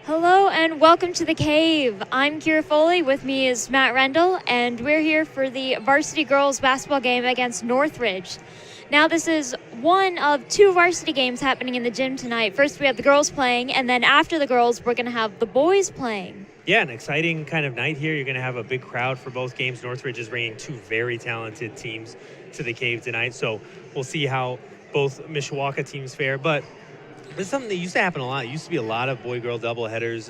Hello and welcome to The Cave. I'm Kira Foley, with me is Matt Rendell, and we're here for the varsity girls basketball game against Northridge. Now this is one of two varsity games happening in the gym tonight. First we have the girls playing, and then after the girls we're going to have the boys playing. Yeah, an exciting kind of night here. You're going to have a big crowd for both games. Northridge is bringing two very talented teams to the Cave tonight, so we'll see how both Mishawaka teams fare. But it's something that used to happen a lot. It used to be a lot of boy-girl doubleheaders.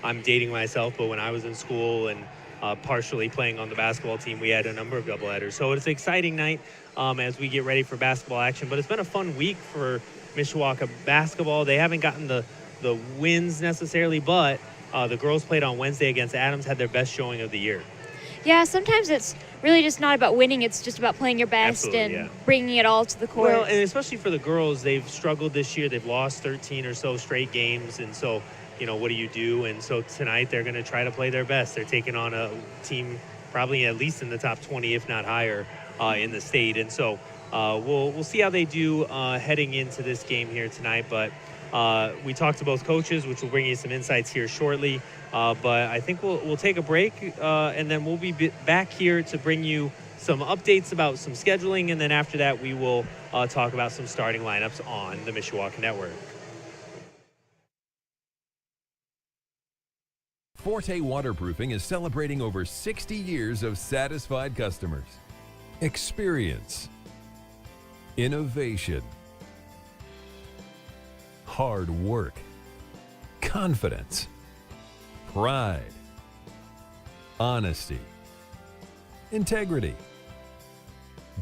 I'm dating myself, but when I was in school and partially playing on the basketball team, we had a number of doubleheaders. So it's an exciting night as we get ready for basketball action. But it's been a fun week for Mishawaka basketball. They haven't gotten the wins necessarily, but the girls played on Wednesday against Adams, had their best showing of the year. Yeah, sometimes it's really just not about winning. It's just about playing your best and bringing it all to the court. Well, and especially for the girls, they've struggled this year. They've lost 13 or so straight games. And so, what do you do? And so tonight they're going to try to play their best. They're taking on a team probably at least in the top 20, if not higher, in the state. And so we'll see how they do heading into this game here tonight. But we talked to both coaches, which will bring you some insights here shortly. But I think we'll take a break, and then we'll be back here to bring you some updates about some scheduling. And then after that, we will talk about some starting lineups on the Mishawaka Network. Forte Waterproofing is celebrating over 60 years of satisfied customers. Experience, innovation, hard work, confidence, pride, honesty, integrity,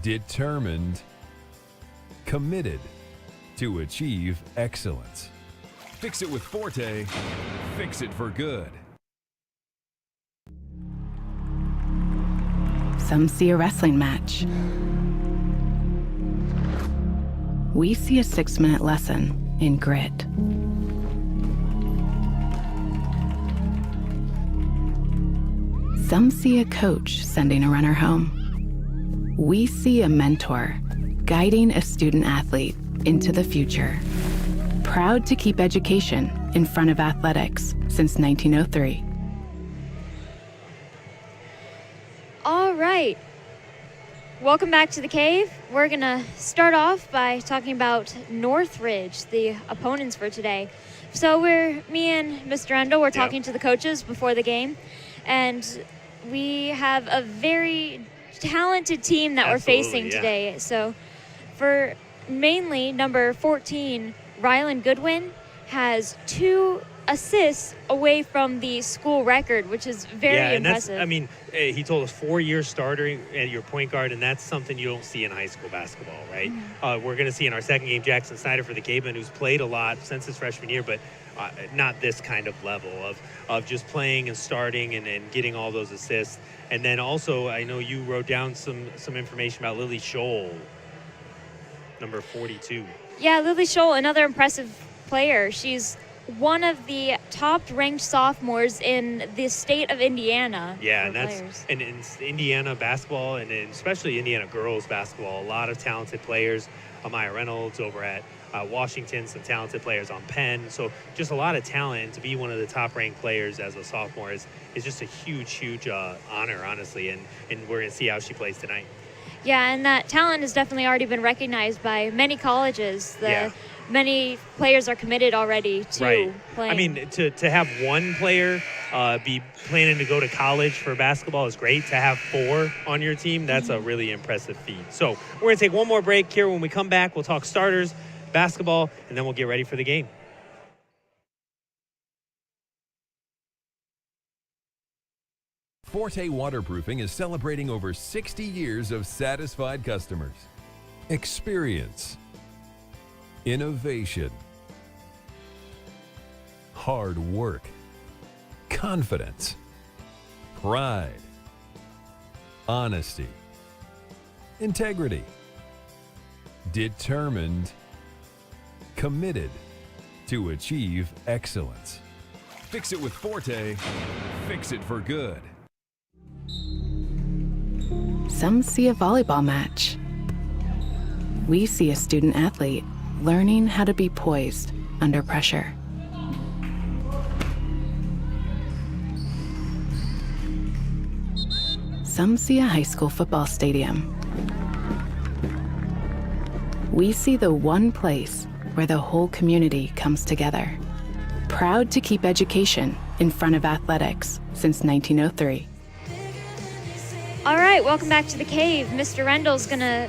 determined, committed to achieve excellence. Fix it with Forte, fix it for good. Some see a wrestling match. We see a 6-minute lesson in grit. Some see a coach sending a runner home. We see a mentor guiding a student athlete into the future. Proud to keep education in front of athletics since 1903. All right. Welcome back to The Cave. We're going to start off by talking about Northridge, the opponents for today. So me and Mr. Rendell, we're talking to the coaches before the game, and we have a very talented team that we're facing today. So for mainly number 14, Rylan Goodwin has 2 assists away from the school record, which is very impressive. He told us 4-year starter at your point guard, and that's something you don't see in high school basketball, right? Mm-hmm. We're going to see in our second game Jackson Snyder for the Cavemen, who's played a lot since his freshman year, but not this kind of level of just playing and starting and getting all those assists. And then also, I know you wrote down some information about Lily Scholl, number 42. Yeah, Lily Scholl, another impressive player. She's one of the top-ranked sophomores in the state of Indiana. Yeah, and in Indiana basketball, and especially Indiana girls basketball, a lot of talented players. Amaya Reynolds over at Washington, some talented players on Penn. So just a lot of talent, and to be one of the top-ranked players as a sophomore is just a huge honor, honestly, and we're going to see how she plays tonight. Yeah, and that talent has definitely already been recognized by many colleges. Many players are committed already to playing. To have one player be planning to go to college for basketball is great. To have 4 on your team, that's a really impressive feat. So we're going to take one more break here. When we come back, we'll talk starters, basketball, and then we'll get ready for the game. Forte Waterproofing is celebrating over 60 years of satisfied customers. Experience, innovation, hard work, confidence, pride, honesty, integrity, determined, committed to achieve excellence. Fix it with Forte, fix it for good. Some see a volleyball match. We see a student athlete learning how to be poised under pressure. some see a high school football stadium. We see the one place where the whole community comes together. Proud to keep education in front of athletics since 1903. All right, welcome back to the Cave. Mr. Rendell's gonna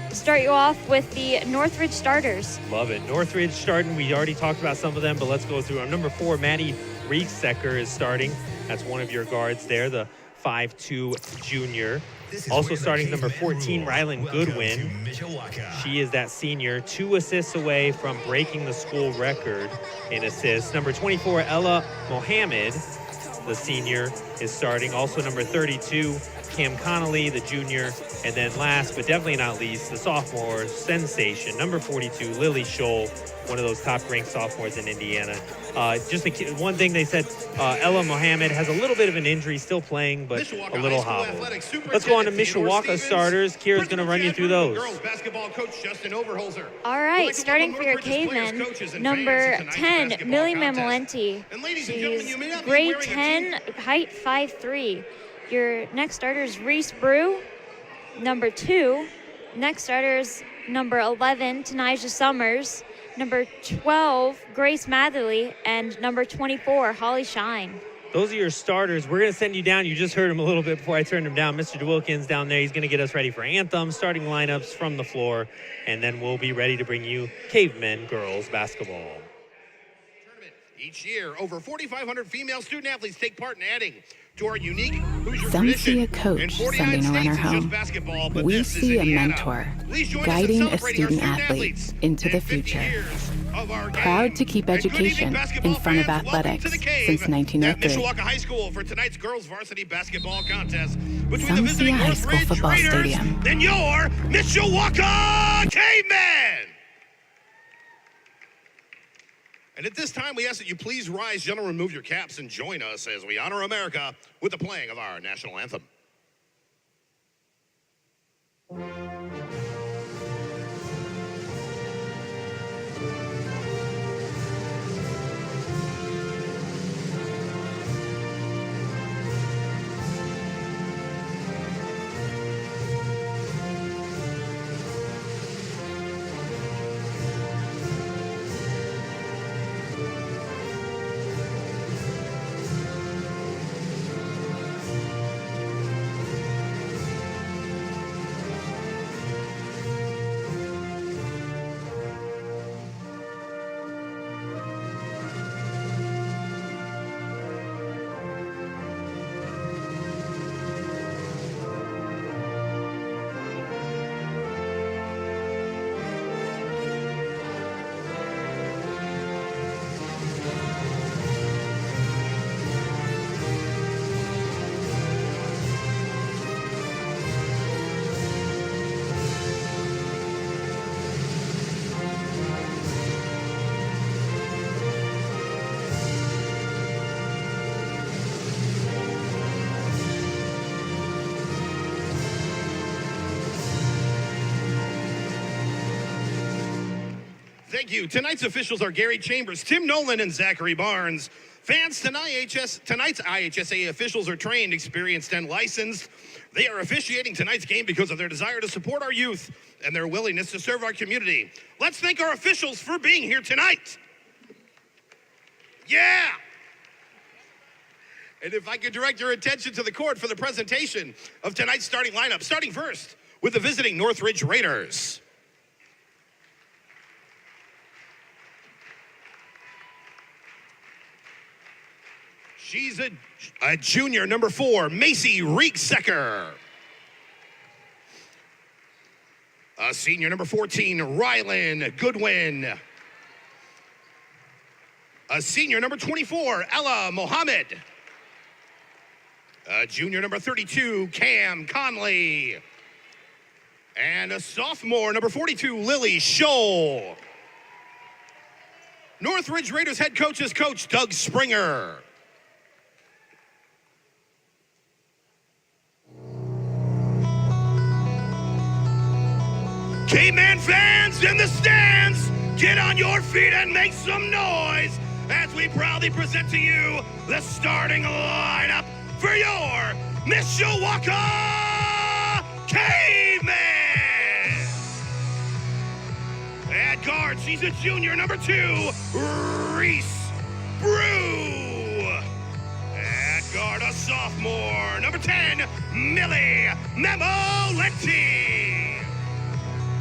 start you off with the Northridge starters. Love it. Northridge starting. We already talked about some of them, but let's go through them. Number 4, Maddie Rieksecker is starting. That's one of your guards there, the 5'2" junior. Also starting number 14, Rylan Goodwin. She is that senior, 2 assists away from breaking the school record in assists. Number 24, Ella Mohammed, the senior, is starting. Also number 32, Cam Connolly, the junior. And then last, but definitely not least, the sophomore sensation, number 42, Lily Scholl, one of those top-ranked sophomores in Indiana. One thing they said, Ella Mohammed has a little bit of an injury, still playing, but Mishawaka a little hobbled. Let's go on to Mishawaka starters. Kira's going to run you through those. All right, starting for your Cavemen, number 10, Millie Mamalenti. She's grade 10, height 5'3". Your next starter is Reese Brew. Number 2, next starter is number 11, Tanija Summers. Number 12, Grace Matherly. And number 24, Holly Shine. Those are your starters. We're going to send you down. You just heard him a little bit before I turned him down. Mr. DeWilkins down there. He's going to get us ready for anthem, starting lineups from the floor, and then we'll be ready to bring you Cavemen girls basketball. Each year, over 4,500 female student athletes take part in adding to our unique Hoosier Some tradition. see a coach sending a runner home. We see a mentor guiding a student athlete into the future. Proud to keep education in front of athletics since 1903. Mishawaka High School for tonight's girls varsity basketball contest between Some the visiting see a high school Northridge football Raiders stadium. and your Mishawaka Cavemen. And at this time, we ask that you please rise, gentlemen, remove your caps, and join us as we honor America with the playing of our national anthem. Thank you. Tonight's officials are Gary Chambers, Tim Nolan, and Zachary Barnes. Fans, tonight's IHSA officials are trained, experienced, and licensed. They are officiating tonight's game because of their desire to support our youth and their willingness to serve our community. Let's thank our officials for being here tonight. Yeah! And if I could direct your attention to the court for the presentation of tonight's starting lineup, starting first with the visiting Northridge Raiders. She's a junior, number 4, Macy Rieksecker. A senior, number 14, Rylan Goodwin. A senior, number 24, Ella Mohammed. A junior, number 32, Cam Conley. And a sophomore, number 42, Lily Scholl. Northridge Raiders head coach is Coach Doug Springer. Caveman fans in the stands, get on your feet and make some noise as we proudly present to you the starting lineup for your Mishawaka Caveman. At guard, she's a junior, number 2, Reese Brew. At guard, a sophomore, number 10, Millie Memolenti.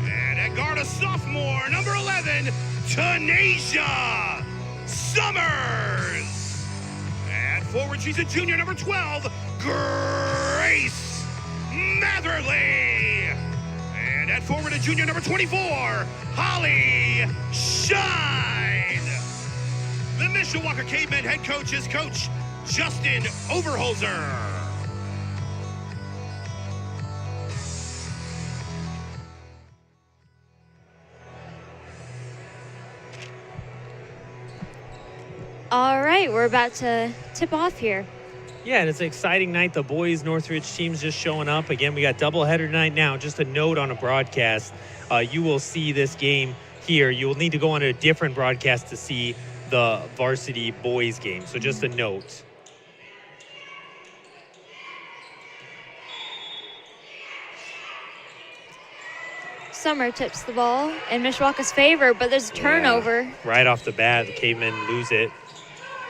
And at guard, a sophomore, number 11, Tanasia Summers. At forward, she's a junior, number 12, Grace Matherly. And at forward, a junior, number 24, Holly Shine. The Mishawaka Cavemen head coach is Coach Justin Overholzer. All right, we're about to tip off here. Yeah, and it's an exciting night. The boys Northridge team's just showing up. Again, we got doubleheader tonight now. Just a note on a broadcast. You will see this game here. You will need to go on a different broadcast to see the varsity boys game. So just a note. Summer tips the ball in Mishawaka's favor, but there's a turnover. Yeah, right off the bat, the Cavemen lose it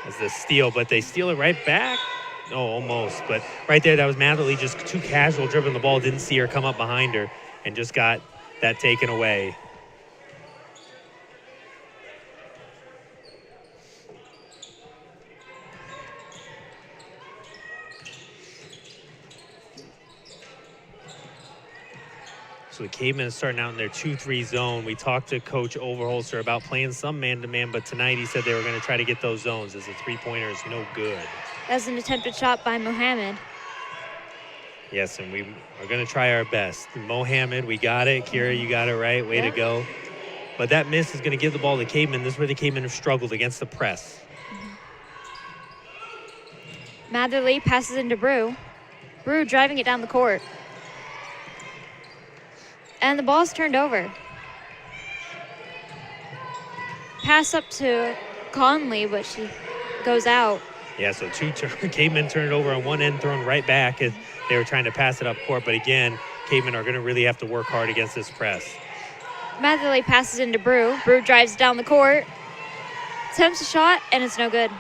as the steal, but they steal it right back. Oh, almost. But right there, that was Matherly just too casual dribbling the ball. Didn't see her come up behind her and just got that taken away. So the Cavemen are starting out in their 2-3 zone. We talked to Coach Overholzer about playing some man-to-man, but tonight he said they were going to try to get those zones as the three-pointer is no good. That's an attempted shot by Mohammed. Yes, and we are going to try our best. Mohammed, we got it. Kira, you got it right. Way to go. But that miss is going to give the ball to the Cavemen. This is where the Cavemen have struggled against the press. Matherly passes into Brew. Brew driving it down the court. And the ball's turned over. Pass up to Conley, but she goes out. Yeah, so Cavemen turned it over on one end, thrown right back as they were trying to pass it up court. But again, Cavemen are going to really have to work hard against this press. Matherly passes into Brew. Brew drives down the court. Attempts a shot, and it's no good.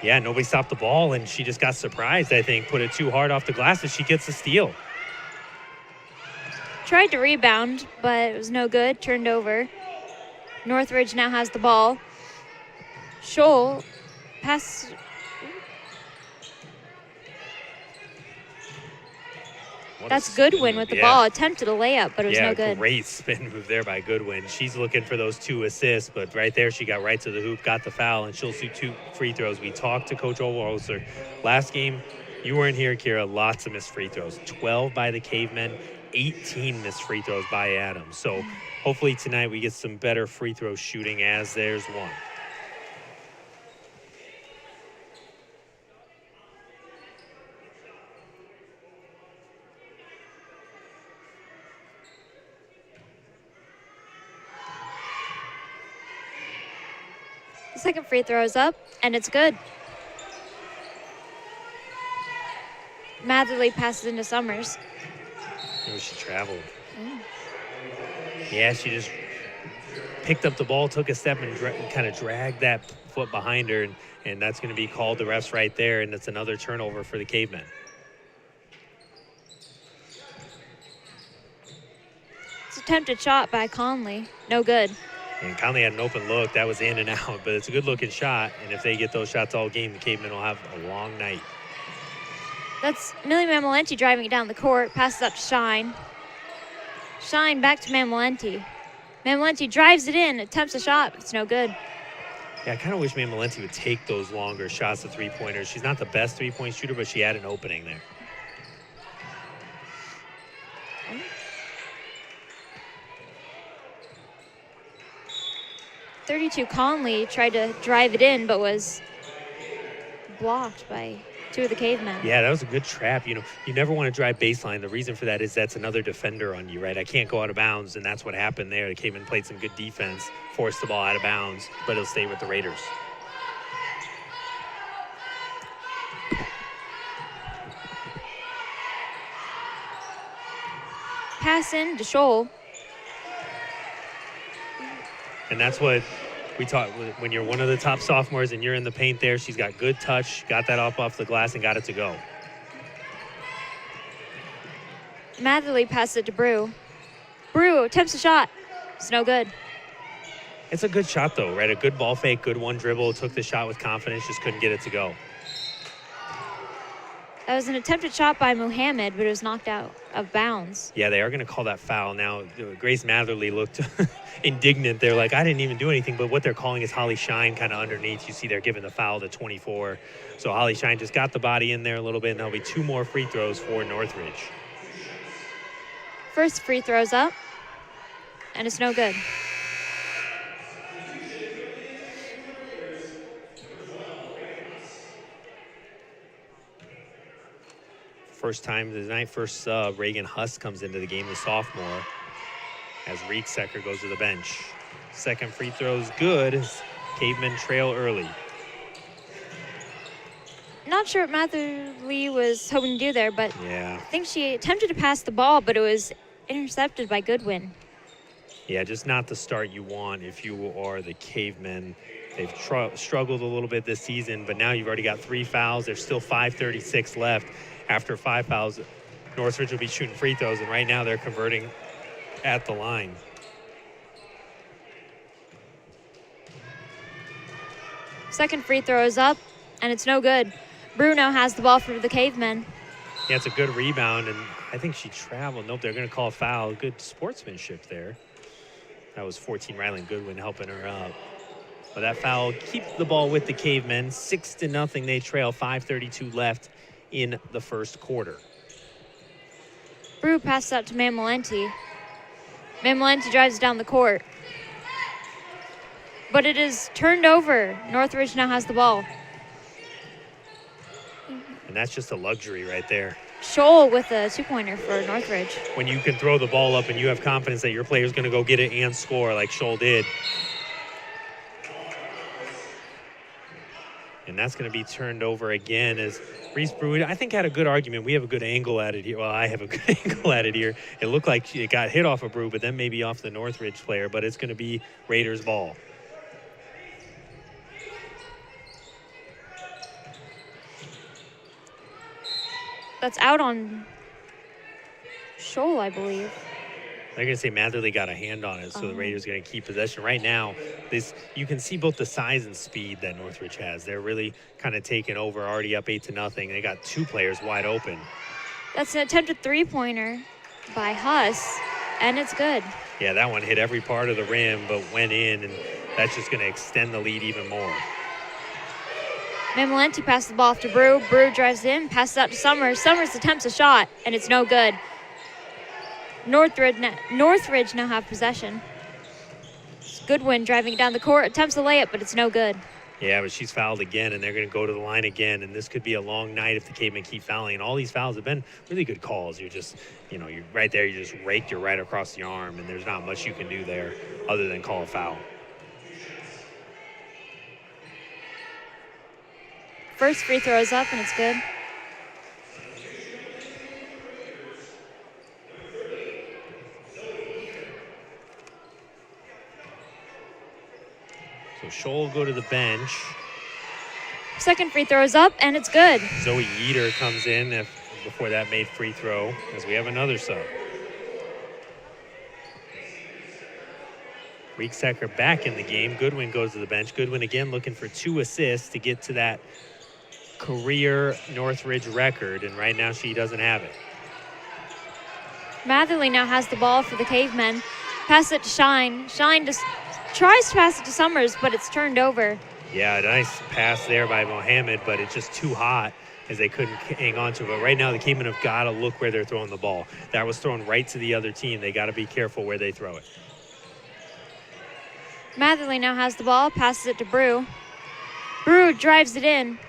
Yeah, nobody stopped the ball, and she just got surprised, I think. Put it too hard off the glass as she gets the steal. Tried to rebound, but it was no good. Turned over. Northridge now has the ball. Scholl pass. That's Goodwin with the ball. Attempted a layup, but it was no good. Great spin move there by Goodwin. She's looking for those 2 assists, but right there she got right to the hoop, got the foul, and she'll shoot 2 free throws. We talked to Coach Overholzer. Last game, you weren't here, Kira. Lots of missed free throws. 12 by the Cavemen, 18 missed free throws by Adams. So hopefully tonight we get some better free throw shooting as there's one. The second free throw is up, and it's good. Matherly passes into Summers. Maybe she traveled. Yeah, she just picked up the ball, took a step, and kind of dragged that foot behind her, and that's going to be called the refs right there, and that's another turnover for the Cavemen. It's an attempted shot by Conley. No good. And Conley had an open look. That was in and out, but it's a good-looking shot, and if they get those shots all game, the Cavemen will have a long night. That's Millie Mamolenti driving it down the court. Passes up to Shine. Shine back to Mamolenti. Mamolenti drives it in, attempts a shot, but it's no good. Yeah, I kind of wish Mamolenti would take those longer shots of three-pointers. She's not the best three-point shooter, but she had an opening there. .32 Conley tried to drive it in, but was blocked by 2 of the Cavemen. Yeah, that was a good trap. You know, you never want to drive baseline. The reason for that is that's another defender on you, right? I can't go out of bounds, and that's what happened there. The Cavemen played some good defense, forced the ball out of bounds, but it'll stay with the Raiders. pass in to Scholl. And that's what we taught when you're one of the top sophomores and you're in the paint there. She's got good touch, got that off the glass, and got it to go. Matherly passed it to Brew. Brew attempts a shot. It's no good. It's a good shot, though, right? A good ball fake, good one dribble, took the shot with confidence, just couldn't get it to go. That was an attempted shot by Muhammad, but it was knocked out of bounds. Yeah, they are going to call that foul. Now, Grace Matherly looked indignant. They're like, I didn't even do anything, but what they're calling is Holly Shine kind of underneath. You see they're giving the foul to 24. So Holly Shine just got the body in there a little bit, and there'll be 2 more free throws for Northridge. First free throw's up, and it's no good. First time tonight, first sub, Reagan Huss comes into the game, the sophomore, as Rieksecker goes to the bench. Second free throw's good as Cavemen trail early. Not sure what Matherly was hoping to do there, but Yeah. I think she attempted to pass the ball, but it was intercepted by Goodwin. Yeah, just not the start you want if you are the Cavemen. They've struggled a little bit this season, but now you've already got 3 fouls. There's still 5:36 left. After 5 fouls, Northridge will be shooting free throws, and right now they're converting at the line. Second free throw is up, and it's no good. Bruno has the ball for the Cavemen. Yeah, it's a good rebound, and I think she traveled. Nope, they're going to call a foul. Good sportsmanship there. That was 14 Ryland Goodwin helping her up. But that foul keeps the ball with the Cavemen. 6-0, they trail. 5:32 left in the first quarter. Brew passes out to Mamalenti. Mamalenti drives down the court. But it is turned over. Northridge now has the ball. And that's just a luxury right there. Scholl with a 2-pointer for Northridge. When you can throw the ball up and you have confidence that your player's going to go get it and score like Scholl did. And that's going to be turned over again as Reese Brew, I think, had a good argument. We have a good angle at it here. Well, I have a good angle at it here. It looked like it got hit off of Brew, but then maybe off the Northridge player. But it's going to be Raiders' ball. That's out on Scholl, I believe. They're going to say Matherly got a hand on it, so the Raiders are going to keep possession. Right now, you can see both the size and speed that Northridge has. They're really kind of taking over, already up 8-0. They got 2 players wide open. That's an attempted 3-pointer by Huss, and it's good. Yeah, that one hit every part of the rim, but went in, and that's just going to extend the lead even more. Mamalenti passes the ball off to Brew. Brew drives in, passes out to Summers. Summers attempts a shot, and it's no good. Northridge now have possession. Goodwin driving down the court, attempts a layup, but it's no good. Yeah, but she's fouled again, and they're going to go to the line again, and this could be a long night if the Cavemen keep fouling. And all these fouls have been really good calls. You're just, you're right there, you just raked her right across the arm, and there's not much you can do there other than call a foul. First free throw is up, and it's good. So Scholl will go to the bench. Second free throw is up, and it's good. Zoe Yeater comes in before that made free throw, as we have another sub. Rieksecker back in the game. Goodwin goes to the bench. Goodwin again looking for 2 assists to get to that career Northridge record, and right now she doesn't have it. Matherly now has the ball for the Cavemen. Pass it to Shine. Shine just tries to pass it to Summers, but it's turned over. Yeah, a nice pass there by Mohammed, but it's just too hot as they couldn't hang on to it. But right now the Cavemen have got to look where they're throwing the ball. That was thrown right to the other team. They got to be careful where they throw it. Matherly now has the ball, passes it to Brew. Brew drives it in.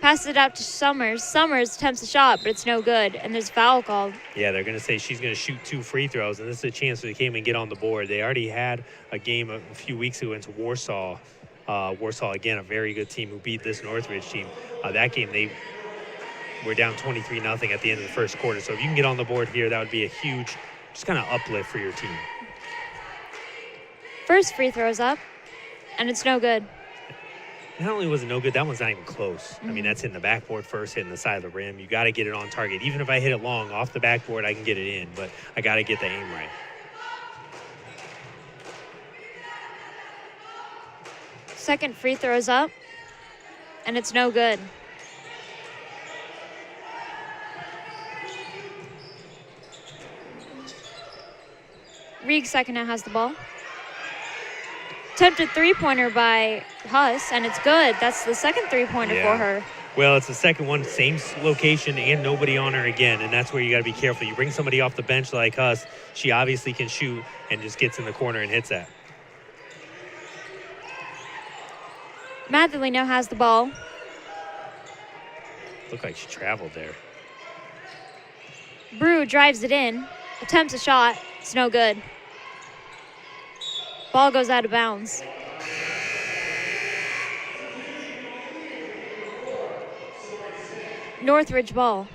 Passes it out to Summers. Summers attempts a shot, but it's no good, and there's a foul called. Yeah, they're going to say she's going to shoot 2 free throws, and this is a chance for the Cavemen to get on the board. They already had a game a few weeks ago into Warsaw. Warsaw, again, a very good team who beat this Northridge team. That game, they we're down 23-0 at the end of the first quarter. So if you can get on the board here, that would be a huge just kind of uplift for your team. First free throw's up, and it's no good. Not only was it no good, that one's not even close. I mean, that's hitting the backboard first, hitting the side of the rim. You got to get it on target. Even if I hit it long off the backboard, I can get it in, but I got to get the aim right. Second free throw's up, and it's no good. Reed second now has the ball. Attempted three-pointer by Huss, and it's good. That's the second three-pointer for her. Well, it's the second one, same location and nobody on her again, and that's where you got to be careful. You bring somebody off the bench like Huss, she obviously can shoot and just gets in the corner and hits that. Matherly now has the ball. Looked like she traveled there. Brew drives it in, attempts a shot. It's no good. Ball goes out of bounds. Northridge ball.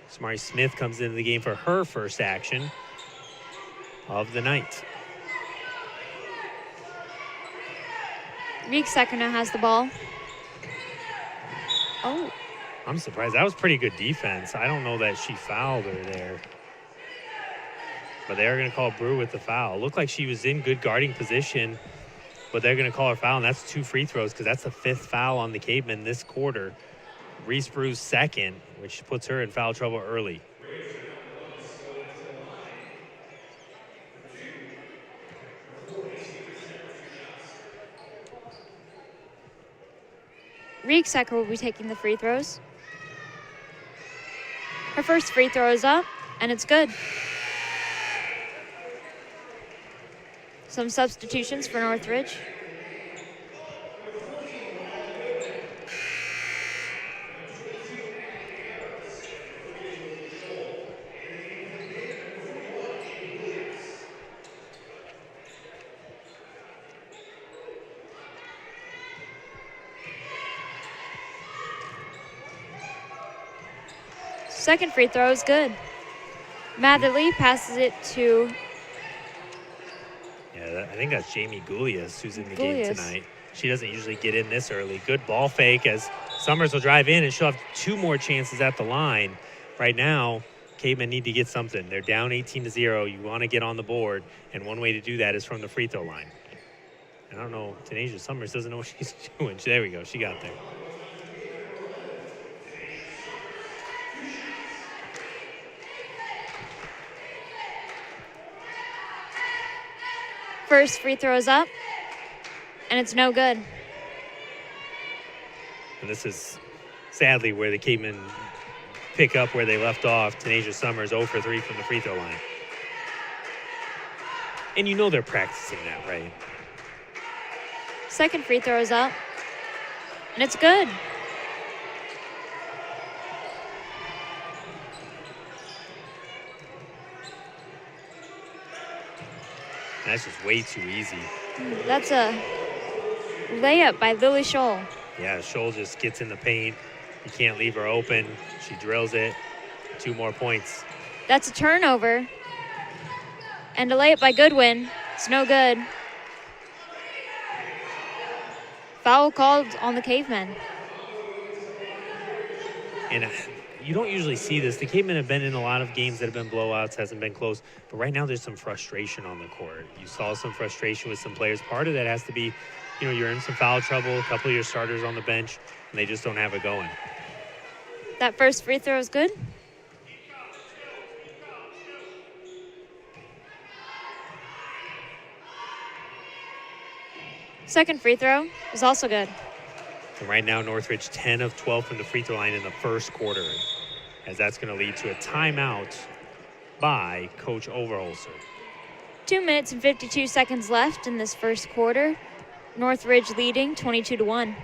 Samari Smith comes into the game for her first action of the night. Reek second now has the ball. Oh. I'm surprised. That was pretty good defense. I don't know that she fouled her there. But they're going to call Brew with the foul. Looked like she was in good guarding position, but they're going to call her foul, and that's 2 free throws because that's the 5th foul on the Cavemen this quarter. Reese Brew's second, which puts her in foul trouble early. Rieksecker will be taking the free throws. Her first free throw is up, and it's good. Some substitutions for Northridge. Second free throw is good. Matherly passes it to... I think that's Jamie Goulias who's in the game tonight. She doesn't usually get in this early. Good ball fake as Summers will drive in, and she'll have 2 more chances at the line. Right now, Cavemen need to get something. They're down 18-0. You want to get on the board, and one way to do that is from the free throw line. I don't know, Tanasia Summers doesn't know what she's doing. There we go, she got there. First free throw is up, and it's no good. And this is sadly where the Cavemen pick up where they left off. Tanasia Summers 0 for 3 from the free throw line. And you know they're practicing that, right? Second free throw is up, and it's good. That's just way too easy. That's a layup by Lily Scholl. Yeah, Scholl just gets in the paint. You can't leave her open. She drills it. 2 more points. That's a turnover. And a layup by Goodwin. It's no good. Foul called on the Cavemen. And you don't usually see this. The Cavemen have been in a lot of games that have been blowouts, hasn't been close. But right now there's some frustration on the court. You saw some frustration with some players. Part of that has to be, you know, you're in some foul trouble, a couple of your starters on the bench, and they just don't have it going. That first free throw is good. Second free throw is also good. And right now, Northridge 10 of 12 from the free throw line in the first quarter, as that's going to lead to a timeout by Coach Overholser. 2 minutes and 52 seconds left in this first quarter. Northridge leading 22-1.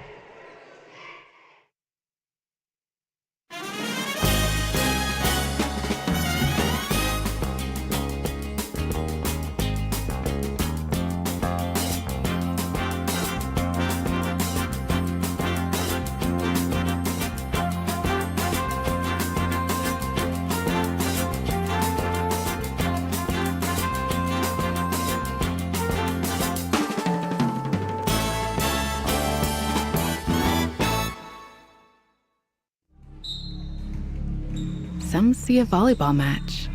Some see a volleyball match.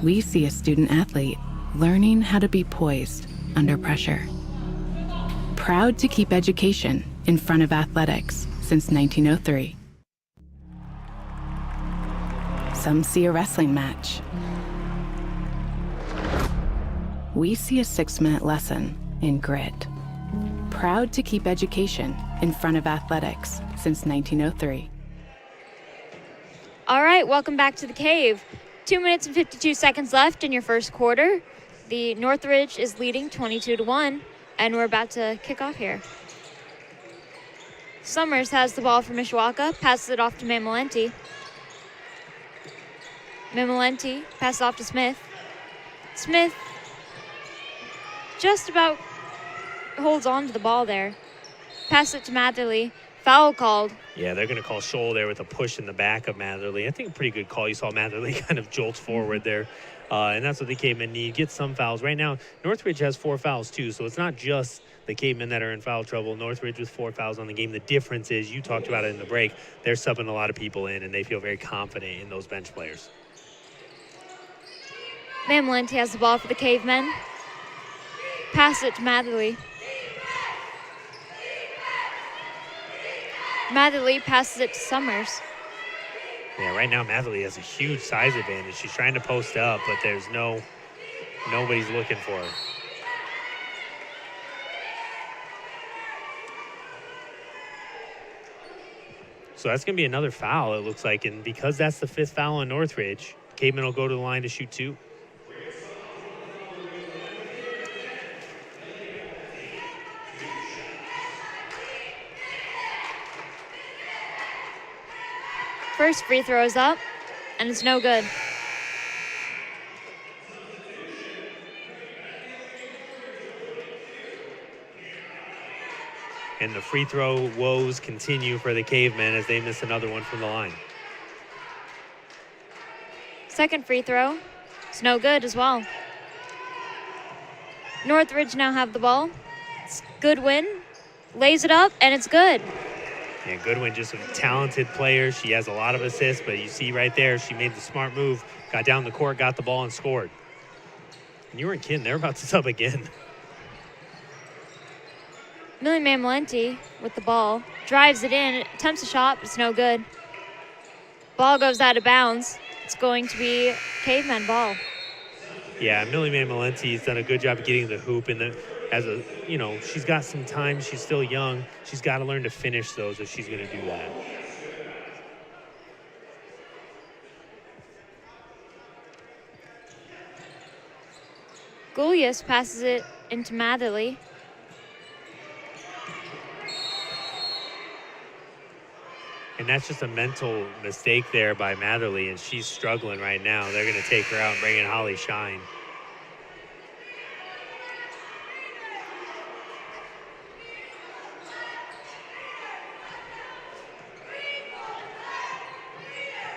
We see a student athlete learning how to be poised under pressure. Proud to keep education in front of athletics since 1903. Some see a wrestling match. We see a 6-minute lesson in grit. Proud to keep education in front of athletics since 1903. All right, welcome back to the Cave. 2 minutes and 52 seconds left in your first quarter. The Northridge is leading 22-1, and we're about to kick off here. Summers has the ball for Mishawaka, passes it off to Mamalenti. Mamalenti passes off to Smith. Smith just about holds on to the ball there. Pass it to Matherly. Foul called. Yeah, they're going to call Scholl there with a push in the back of Matherly. I think a pretty good call. You saw Matherly kind of jolt forward there, and that's what the Cavemen need. Get some fouls. Right now, Northridge has 4 fouls too, so it's not just the Cavemen that are in foul trouble. Northridge with 4 fouls on the game. The difference is, you talked about it in the break, they're subbing a lot of people in, and they feel very confident in those bench players. Mamalenti has the ball for the Cavemen. Pass it to Matherly. Matherly passes it to Summers. Yeah, right now Matherly has a huge size advantage. She's trying to post up, but there's nobody's looking for her. So that's going to be another foul, it looks like, and because that's the 5th foul on Northridge, Cavemen will go to the line to shoot 2. First free throw is up, and it's no good. And the free throw woes continue for the Cavemen as they miss another one from the line. Second free throw, it's no good as well. Northridge now have the ball. It's Goodwin, lays it up, and it's good. Yeah, Goodwin, just a talented player. She has a lot of assists, but you see right there, she made the smart move, got down the court, got the ball, and scored. And you weren't kidding, they're about to sub again. Millie Mamalenti with the ball, drives it in, attempts a shot, but it's no good. Ball goes out of bounds. It's going to be Caveman ball. Yeah, Millie Mamalenti's done a good job of getting the hoop she's got some time. She's still young. She's got to learn to finish those if she's going to do that. Goulias passes it into Matherly. And that's just a mental mistake there by Matherly, and she's struggling right now. They're going to take her out and bring in Holly Shine.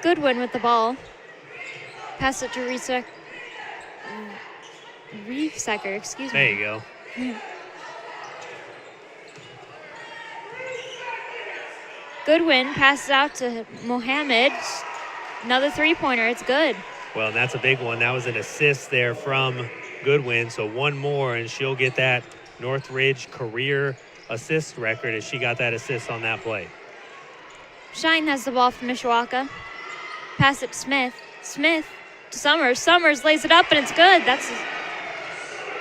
Goodwin with the ball. Pass it to Reefsecker, excuse me. There you go. Goodwin passes out to Mohammed. Another three-pointer. It's good. Well, and that's a big one. That was an assist there from Goodwin. So one more, and she'll get that Northridge career assist record as she got that assist on that play. Shine has the ball from Mishawaka. Pass it to Smith. Smith to Summers. Summers lays it up, and it's good. That's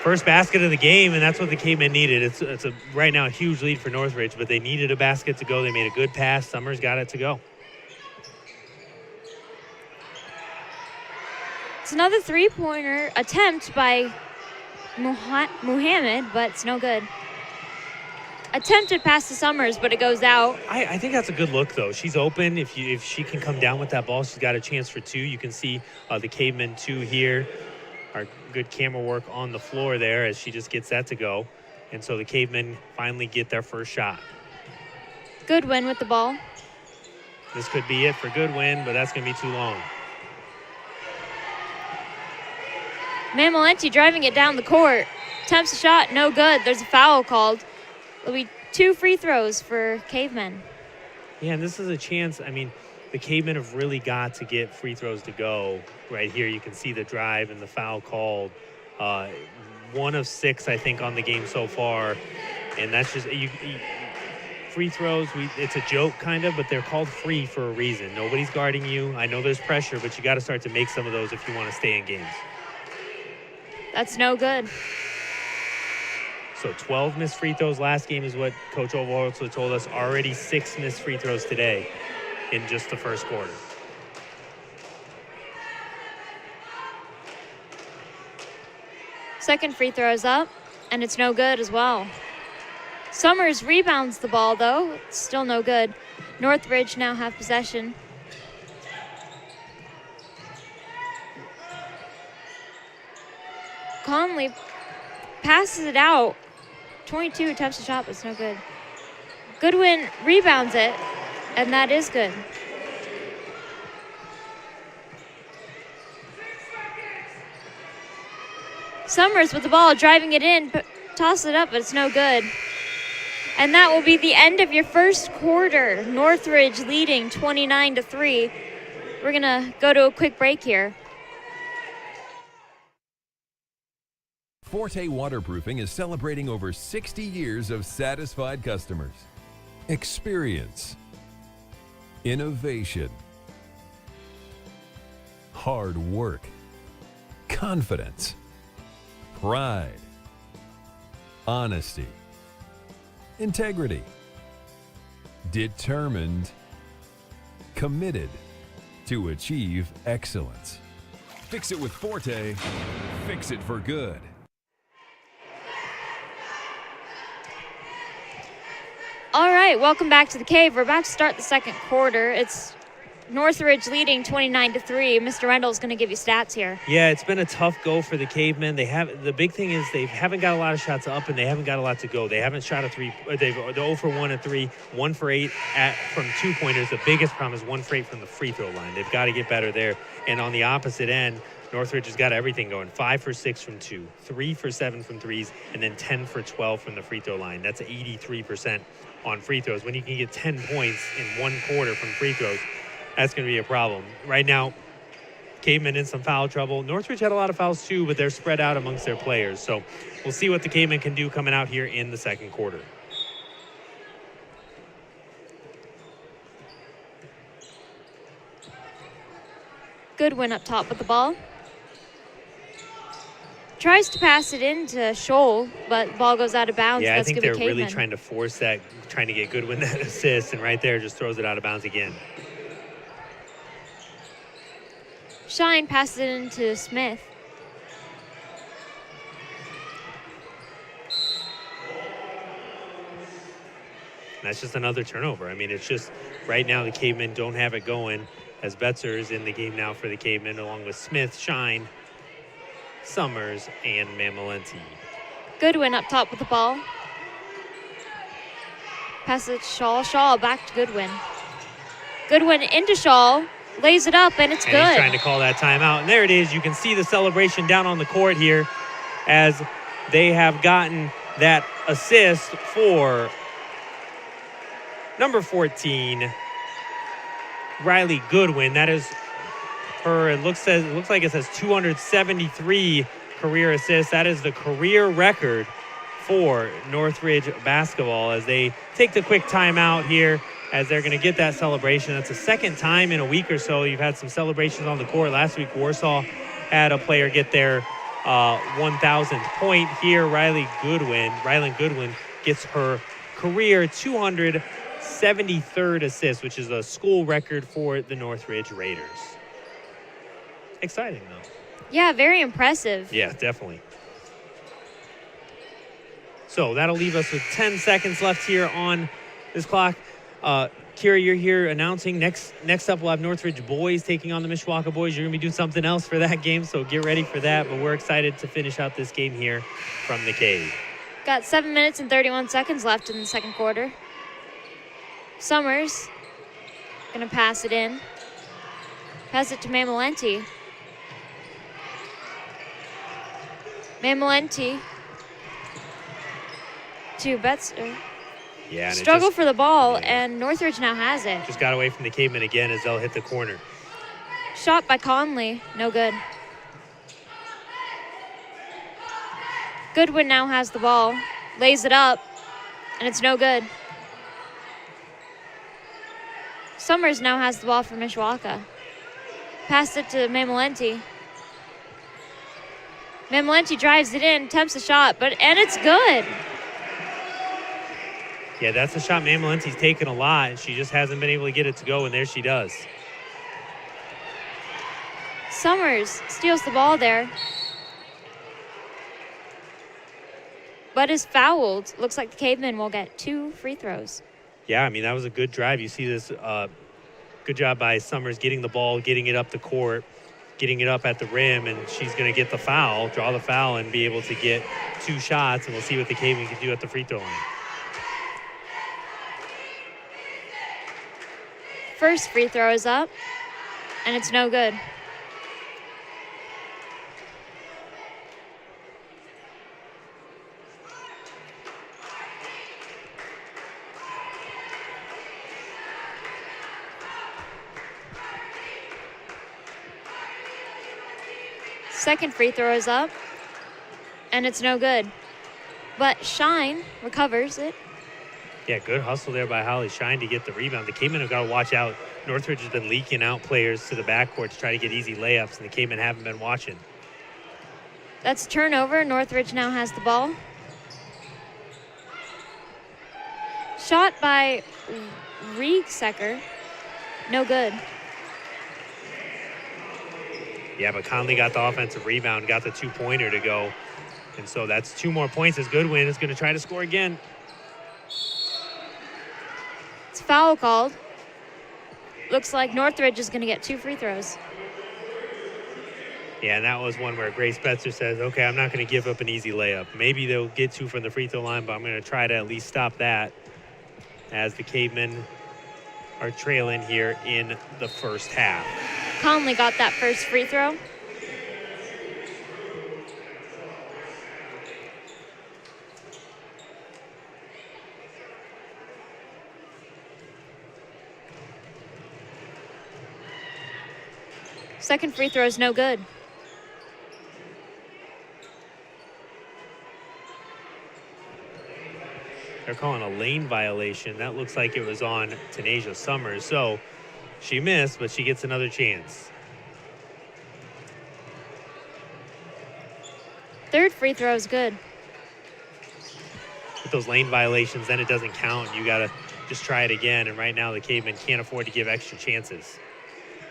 first basket of the game, and that's what the Cavemen needed. It's right now a huge lead for Northridge, but they needed a basket to go. They made a good pass. Summers got it to go. It's another three-pointer attempt by Muhammad, but it's no good. Attempted pass to Summers, but it goes out. I think that's a good look, though. She's open. If she can come down with that ball, she's got a chance for 2. You can see the Cavemen 2 here. Our good camera work on the floor there as she just gets that to go. And so the Cavemen finally get their first shot. Goodwin with the ball. This could be it for Goodwin, but that's going to be too long. Mamalenti driving it down the court. Attempts a shot, no good. There's a foul called. It'll be 2 free throws for Cavemen. Yeah, and this is a chance. I mean, the Cavemen have really got to get free throws to go. Right here, you can see the drive and the foul called. 1 of 6, I think, on the game so far. And that's just free throws. It's a joke kind of, but they're called free for a reason. Nobody's guarding you. I know there's pressure, but you got to start to make some of those if you want to stay in games. That's no good. So 12 missed free throws last game is what Coach Oval also told us. Already 6 missed free throws today in just the first quarter. Second free throw is up, and it's no good as well. Summers rebounds the ball, though. It's still no good. Northridge now have possession. Conley passes it out. 22 attempts to shot, but it's no good. Goodwin rebounds it, and that is good. Summers with the ball, driving it in, tosses it up, but it's no good. And that will be the end of your first quarter. Northridge leading 29-3. We're gonna go to a quick break here. Forte Waterproofing is celebrating over 60 years of satisfied customers. Experience, innovation, hard work, confidence, pride, honesty, integrity, determined, committed to achieve excellence. Fix it with Forte, fix it for good. All right, welcome back to the Cave. We're about to start the second quarter. It's Northridge leading 29-3. Mr. Rendell's going to give you stats here. Yeah, it's been a tough go for the Cavemen. The big thing is they haven't got a lot of shots up, and they haven't got a lot to go. They haven't shot a three. They're 0 for 1 at 3, 1 for 8 from 2-pointers. The biggest problem is 1 for 8 from the free throw line. They've got to get better there. And on the opposite end, Northridge has got everything going. 5 for 6 from 2, 3 for 7 from 3s, and then 10 for 12 from the free throw line. That's 83% on free throws. When you can get 10 points in 1 quarter from free throws, that's going to be a problem. Right now, Cavemen in some foul trouble. Northridge had a lot of fouls too, but they're spread out amongst their players. So we'll see what the Cavemen can do coming out here in the second quarter. Goodwin up top with the ball. Tries to pass it into Scholl, but the ball goes out of bounds. Yeah, That's I think gonna they're be really Cavemen. trying to force that, trying to get Goodwin that assist, and right there just throws it out of bounds again. Shine passes it into Smith. And that's just another turnover. I mean, it's just right now the Cavemen don't have it going, as Betzer is in the game now for the Cavemen, along with Smith, Shine, Summers, and Mamalenti. Goodwin up top with the ball. Pass it to Shaw. Shaw back to Goodwin. Goodwin into Shaw. Lays it up, and it's And good. he's trying to call that timeout. And there it is. You can see the celebration down on the court here as they have gotten that assist for number 14, Riley Goodwin. That is her, it looks like it says 273 career assists. That is the career record for Northridge basketball as they take the quick timeout here as they're going to get that celebration. That's the second time in a week or so you've had some celebrations on the court. Last week, Warsaw had a player get their 1,000th point. Here, Rylan Goodwin gets her career 273rd assist, which is a school record for the Northridge Raiders. Exciting, though. Yeah, very impressive. Yeah, definitely. So that'll leave us with 10 seconds left here on this clock. Kira, you're here announcing next up we'll have Northridge boys taking on the Mishawaka boys. You're going to be doing something else for that game, so get ready for that. But we're excited to finish out this game here from the Cave. Got 7 minutes and 31 seconds left in the second quarter. Summers going to pass it in. Pass it to Mamalenti. Mamalenti to Betzer. Yeah, and struggle for the ball, yeah. and Northridge now has it. Just got away from the Cavemen again as they'll hit the corner. Shot by Conley, no good. Goodwin now has the ball, lays it up, and it's no good. Summers now has the ball for Mishawaka. Passed it to Mamalenti. Mamalenti drives it in, attempts a shot, and it's good. Yeah, that's a shot Mamalenti's taken a lot, and she just hasn't been able to get it to go, and there she does. Summers steals the ball there, but is fouled. Looks like the Cavemen will get 2 free throws. Yeah, I mean, that was a good drive. You see this good job by Summers getting the ball, getting it up the court, getting it up at the rim, and she's going to get the foul, draw the foul, and be able to get 2 shots, and we'll see what the Cavemen can do at the free throw line. First free throw is up, and it's no good. Second free throw is up, and it's no good. But Shine recovers it. Yeah, good hustle there by Holly Shine to get the rebound. The Cavemen have got to watch out. Northridge has been leaking out players to the backcourt to try to get easy layups, and the Cavemen haven't been watching. That's a turnover. Northridge now has the ball. Shot by Riegsecker. No good. Yeah, but Conley got the offensive rebound, got the 2-pointer to go. And so that's 2 more points as Goodwin is going to try to score again. It's foul called. Looks like Northridge is going to get 2 free throws. Yeah, and that was one where Grace Betzer says, okay, I'm not going to give up an easy layup. Maybe they'll get 2 from the free throw line, but I'm going to try to at least stop that as the Cavemen are trailing here in the first half. Conley got that first free throw. Second free throw is no good. They're calling a lane violation. That looks like it was on Tanasia Summers. So she missed, but she gets another chance. Third free throw is good. With those lane violations, then it doesn't count. You got to just try it again. And right now the Cavemen can't afford to give extra chances.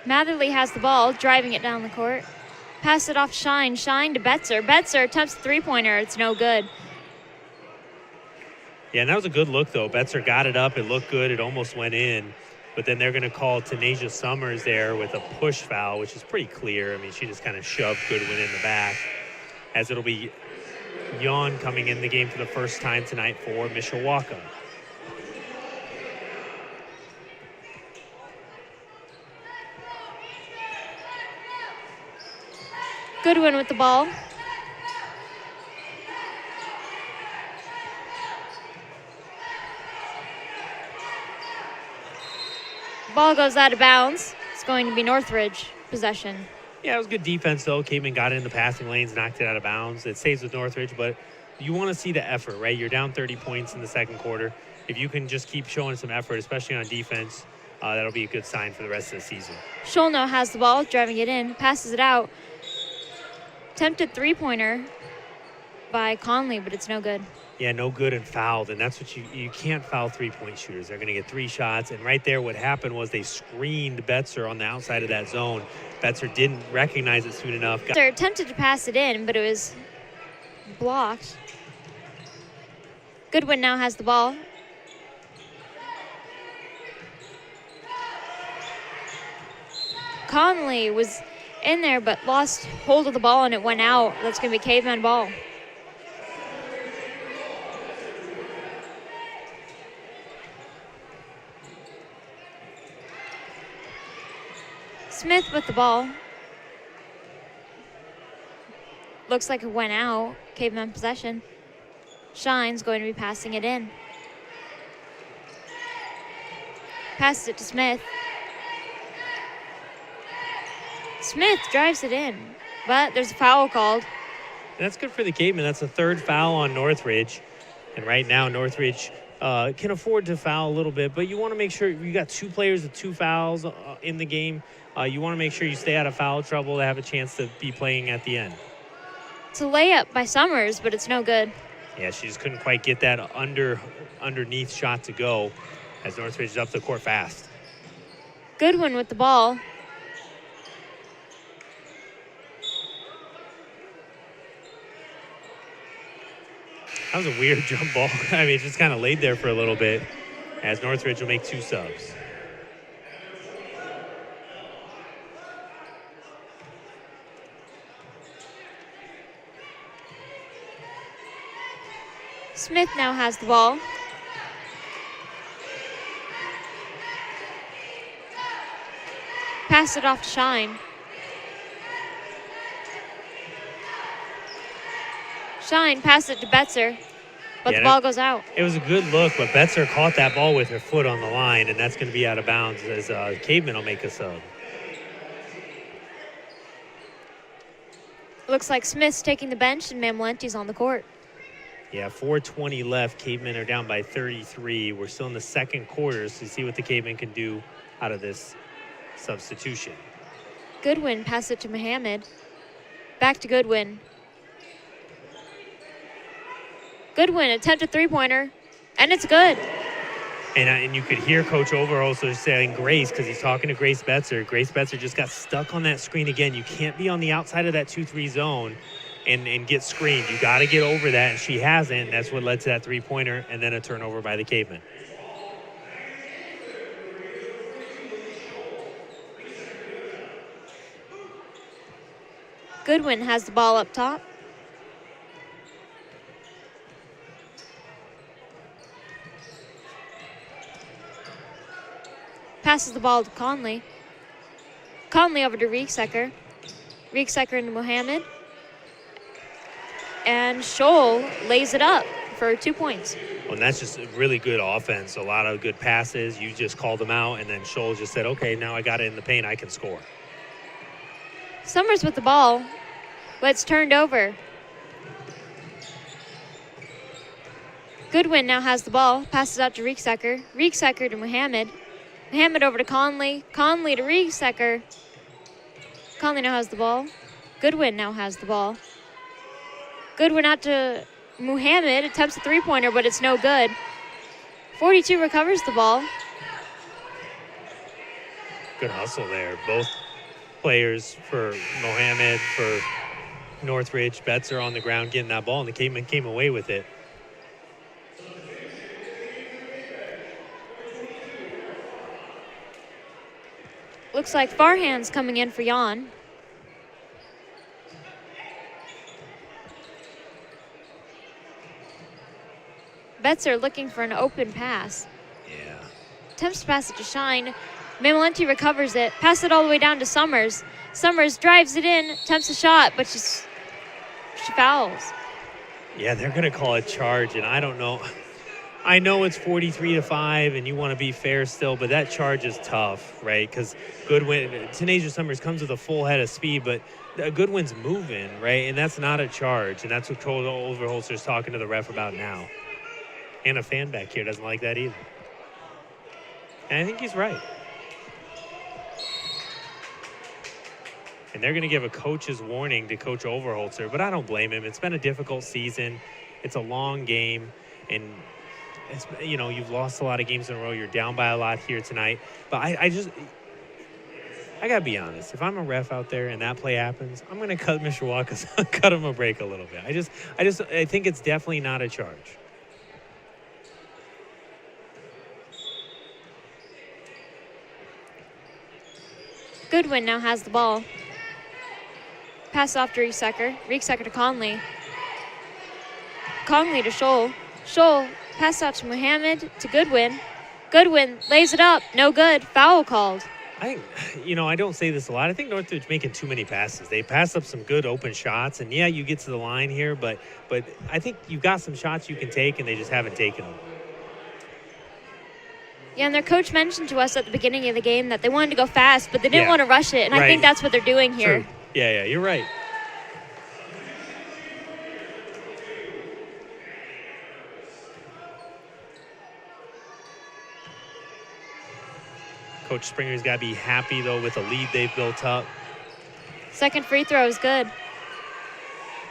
Matherly has the ball, driving it down the court. Pass it off Shine. Shine to Betzer. Betzer attempts a 3-pointer. It's no good. Yeah, and that was a good look, though. Betzer got it up. It looked good. It almost went in. But then they're going to call Tanasia Summers there with a push foul, which is pretty clear. I mean, she just kind of shoved Goodwin in the back. As it'll be Yon coming in the game for the first time tonight for Mishawaka. Goodwin with the ball. Ball goes out of bounds. It's going to be Northridge possession. Yeah, it was good defense, though. Caveman got it in the passing lanes, knocked it out of bounds. It stays with Northridge, but you want to see the effort, right? You're down 30 points in the second quarter. If you can just keep showing some effort, especially on defense, that'll be a good sign for the rest of the season. Scholno has the ball, driving it in, passes it out. Attempted 3-pointer by Conley, but it's no good. Yeah, no good and fouled, and that's what you can't foul 3-point shooters. They're going to get 3 shots, and right there what happened was they screened Betzer on the outside of that zone. Betzer didn't recognize it soon enough. They're attempted to pass it in, but it was blocked. Goodwin now has the ball. Conley was in there, but lost hold of the ball, and it went out. That's going to be Caveman ball. Smith with the ball. Looks like it went out. Caveman possession. Shine's going to be passing it in. Passes it to Smith. Smith drives it in, but there's a foul called. That's good for the Cavemen. That's the third foul on Northridge. And right now, Northridge can afford to foul a little bit, but you want to make sure you got 2 players with 2 fouls in the game. You want to make sure you stay out of foul trouble to have a chance to be playing at the end. It's a layup by Summers, but it's no good. Yeah, she just couldn't quite get that underneath shot to go as Northridge is up the court fast. Goodwin with the ball. That was a weird jump ball. I mean, it just kind of laid there for a little bit as Northridge will make 2 subs. Smith now has the ball. Pass it off to Shine. Shine passes it to Betzer, but the ball goes out. It was a good look, but Betzer caught that ball with her foot on the line, and that's going to be out of bounds as Caveman will make a sub. Looks like Smith's taking the bench and Mamolenti's on the court. Yeah, 4:20 left. Cavemen are down by 33. We're still in the second quarter, so see what the Cavemen can do out of this substitution. Goodwin passes it to Mohammed. Back to Goodwin. Goodwin attempted 3-pointer, and it's good. And you could hear Coach Overholser saying Grace because he's talking to Grace Betzer. Grace Betzer just got stuck on that screen again. You can't be on the outside of that 2-3 zone and get screened. You got to get over that, and she hasn't. And that's what led to that 3-pointer and then a turnover by the Cavemen. Goodwin has the ball up top. Passes the ball to Conley. Conley over to Rieksecker. Rieksecker into Mohammed. And Scholl lays it up for 2 points. Well, and that's just a really good offense. A lot of good passes. You just called them out, and then Scholl just said, okay, now I got it in the paint. I can score. Summers with the ball, but it's turned over. Goodwin now has the ball. Passes out to Rieksecker. Rieksecker to Mohammed. Mohammed over to Conley. Conley to Rieksecker. Conley now has the ball. Goodwin now has the ball. Goodwin out to Mohammed. Attempts a 3-pointer, but it's no good. 42 recovers the ball. Good hustle there. Both players for Mohammed, for Northridge. Betzer on the ground getting that ball, and the Cavemen came away with it. Looks like Farhan's coming in for Jan. Betzer looking for an open pass. Yeah. Attempts to pass it to Shine. Mamolenti recovers it. Pass it all the way down to Summers. Summers drives it in, attempts a shot, but she fouls. Yeah, they're going to call a charge, and I don't know. I know it's 43-5, and you want to be fair still, but that charge is tough, right? Because Goodwin, Tanasia Summers comes with a full head of speed, but Goodwin's moving, right? And that's not a charge, and that's what Coach Overholser's talking to the ref about now. And a fan back here doesn't like that either. And I think he's right. And they're going to give a coach's warning to Coach Overholser, but I don't blame him. It's been a difficult season. It's a long game, and it's, you know, you've lost a lot of games in a row. You're down by a lot here tonight. But I got to be honest. If I'm a ref out there and that play happens, I'm going to cut Mishawaka, cut him a break a little bit. I think it's definitely not a charge. Goodwin now has the ball. Pass off to Rieksecker. Rieksecker to Conley. Conley to Scholl. Scholl pass out to Mohammed to Goodwin. Goodwin lays it up. No good. Foul called. I don't say this a lot. I think Northridge making too many passes. They pass up some good open shots, and yeah, you get to the line here, but I think you've got some shots you can take, and they just haven't taken them. Yeah, and their coach mentioned to us at the beginning of the game that they wanted to go fast, but they didn't Yeah. want to rush it, and I Right. think that's what they're doing here. True. Yeah, you're right. Coach Springer's got to be happy, though, with the lead they've built up. Second free throw is good.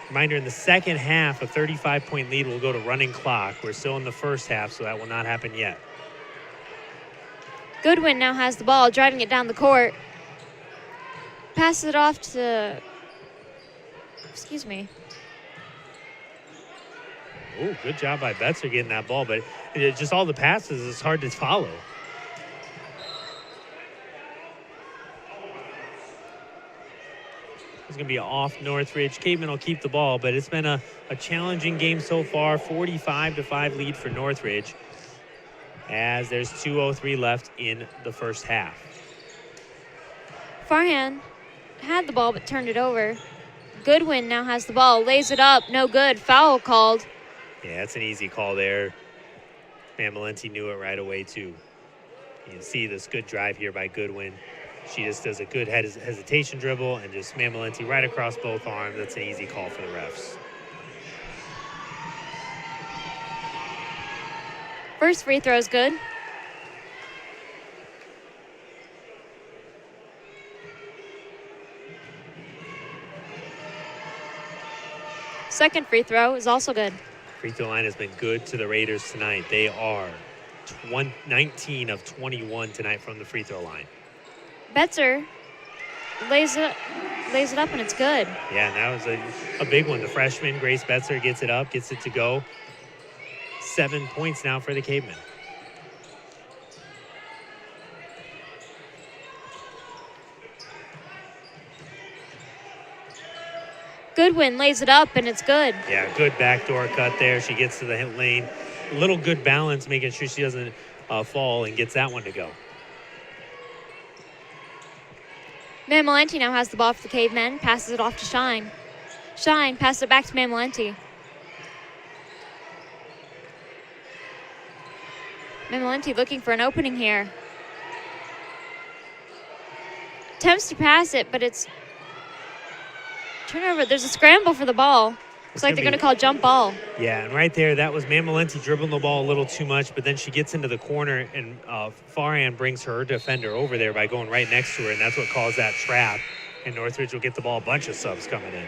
Reminder, in the second half, a 35-point lead will go to running clock. We're still in the first half, so that will not happen yet. Goodwin now has the ball, driving it down the court. Passes it off to, excuse me. Oh, good job by Betzer getting that ball, but just all the passes, it's hard to follow. It's going to be off Northridge. Caveman will keep the ball, but it's been a challenging game so far. 45-5 lead for Northridge as there's 2:03 left in the first half. Farhan had the ball but turned it over. Goodwin now has the ball, lays it up, no good, foul called. Yeah, that's an easy call there. Mamalenti knew it right away, too. You can see this good drive here by Goodwin. She just does a good hesitation dribble and just Mamalenti right across both arms. That's an easy call for the refs. First free throw is good. Second free throw is also good. Free throw line has been good to the Raiders tonight. They are 19 of 21 tonight from the free throw line. Betzer lays it up, and it's good. Yeah, and that was a big one. The freshman, Grace Betzer, gets it up, gets it to go. 7 points now for the Cavemen. Goodwin lays it up, and it's good. Yeah, good backdoor cut there. She gets to the hit lane. A little good balance, making sure she doesn't fall, and gets that one to go. Mamalenti now has the ball for the Cavemen, passes it off to Shine. Shine passes it back to Mamalenti. Mamalenti looking for an opening here. Attempts to pass it, but it's turnover. There's a scramble for the ball. Looks like they're going to call jump ball. Yeah, and right there, that was Mamalenti dribbling the ball a little too much, but then she gets into the corner, and Farhan brings her defender over there by going right next to her, and that's what caused that trap. And Northridge will get the ball. A bunch of subs coming in.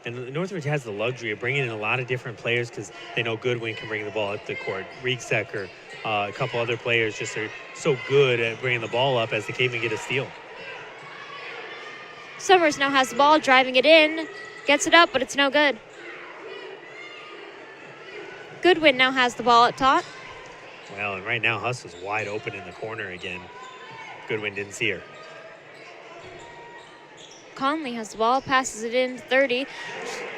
And Northridge has the luxury of bringing in a lot of different players because they know Goodwin can bring the ball up the court. Rieksecker, a couple other players just are so good at bringing the ball up as the Cavemen get a steal. Summers now has the ball, driving it in. Gets it up, but it's no good. Goodwin now has the ball at top. Well, and right now Huss is wide open in the corner again. Goodwin didn't see her. Conley has the ball, passes it in 30,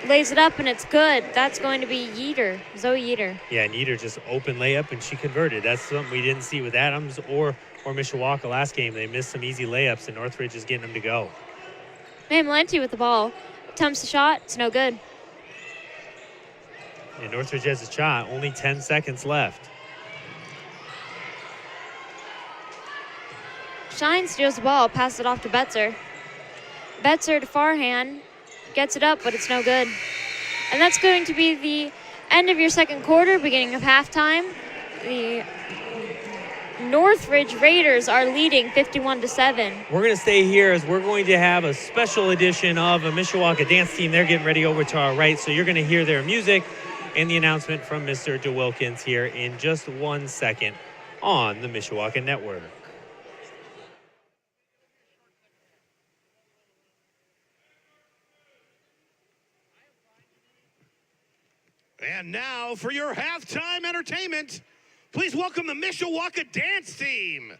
lays it up, and it's good. That's going to be Yeater, Zoe Yeater. Yeah, and Yeater just open layup, and she converted. That's something we didn't see with Adams or Mishawaka last game. They missed some easy layups, and Northridge is getting them to go. Mamalenti with the ball. Attempts the shot. It's no good. And Northridge has a shot. Only 10 seconds left. Shine steals the ball, passes it off to Betzer. Betzer to Farhan, gets it up, but it's no good. And that's going to be the end of your second quarter, beginning of halftime. The Northridge Raiders are leading 51-7. We're going to stay here as we're going to have a special edition of a Mishawaka dance team. They're getting ready over to our right, so you're going to hear their music and the announcement from Mr. DeWilkins here in just 1 second on the Mishawaka Network. And now for your halftime entertainment, please welcome the Mishawaka dance team.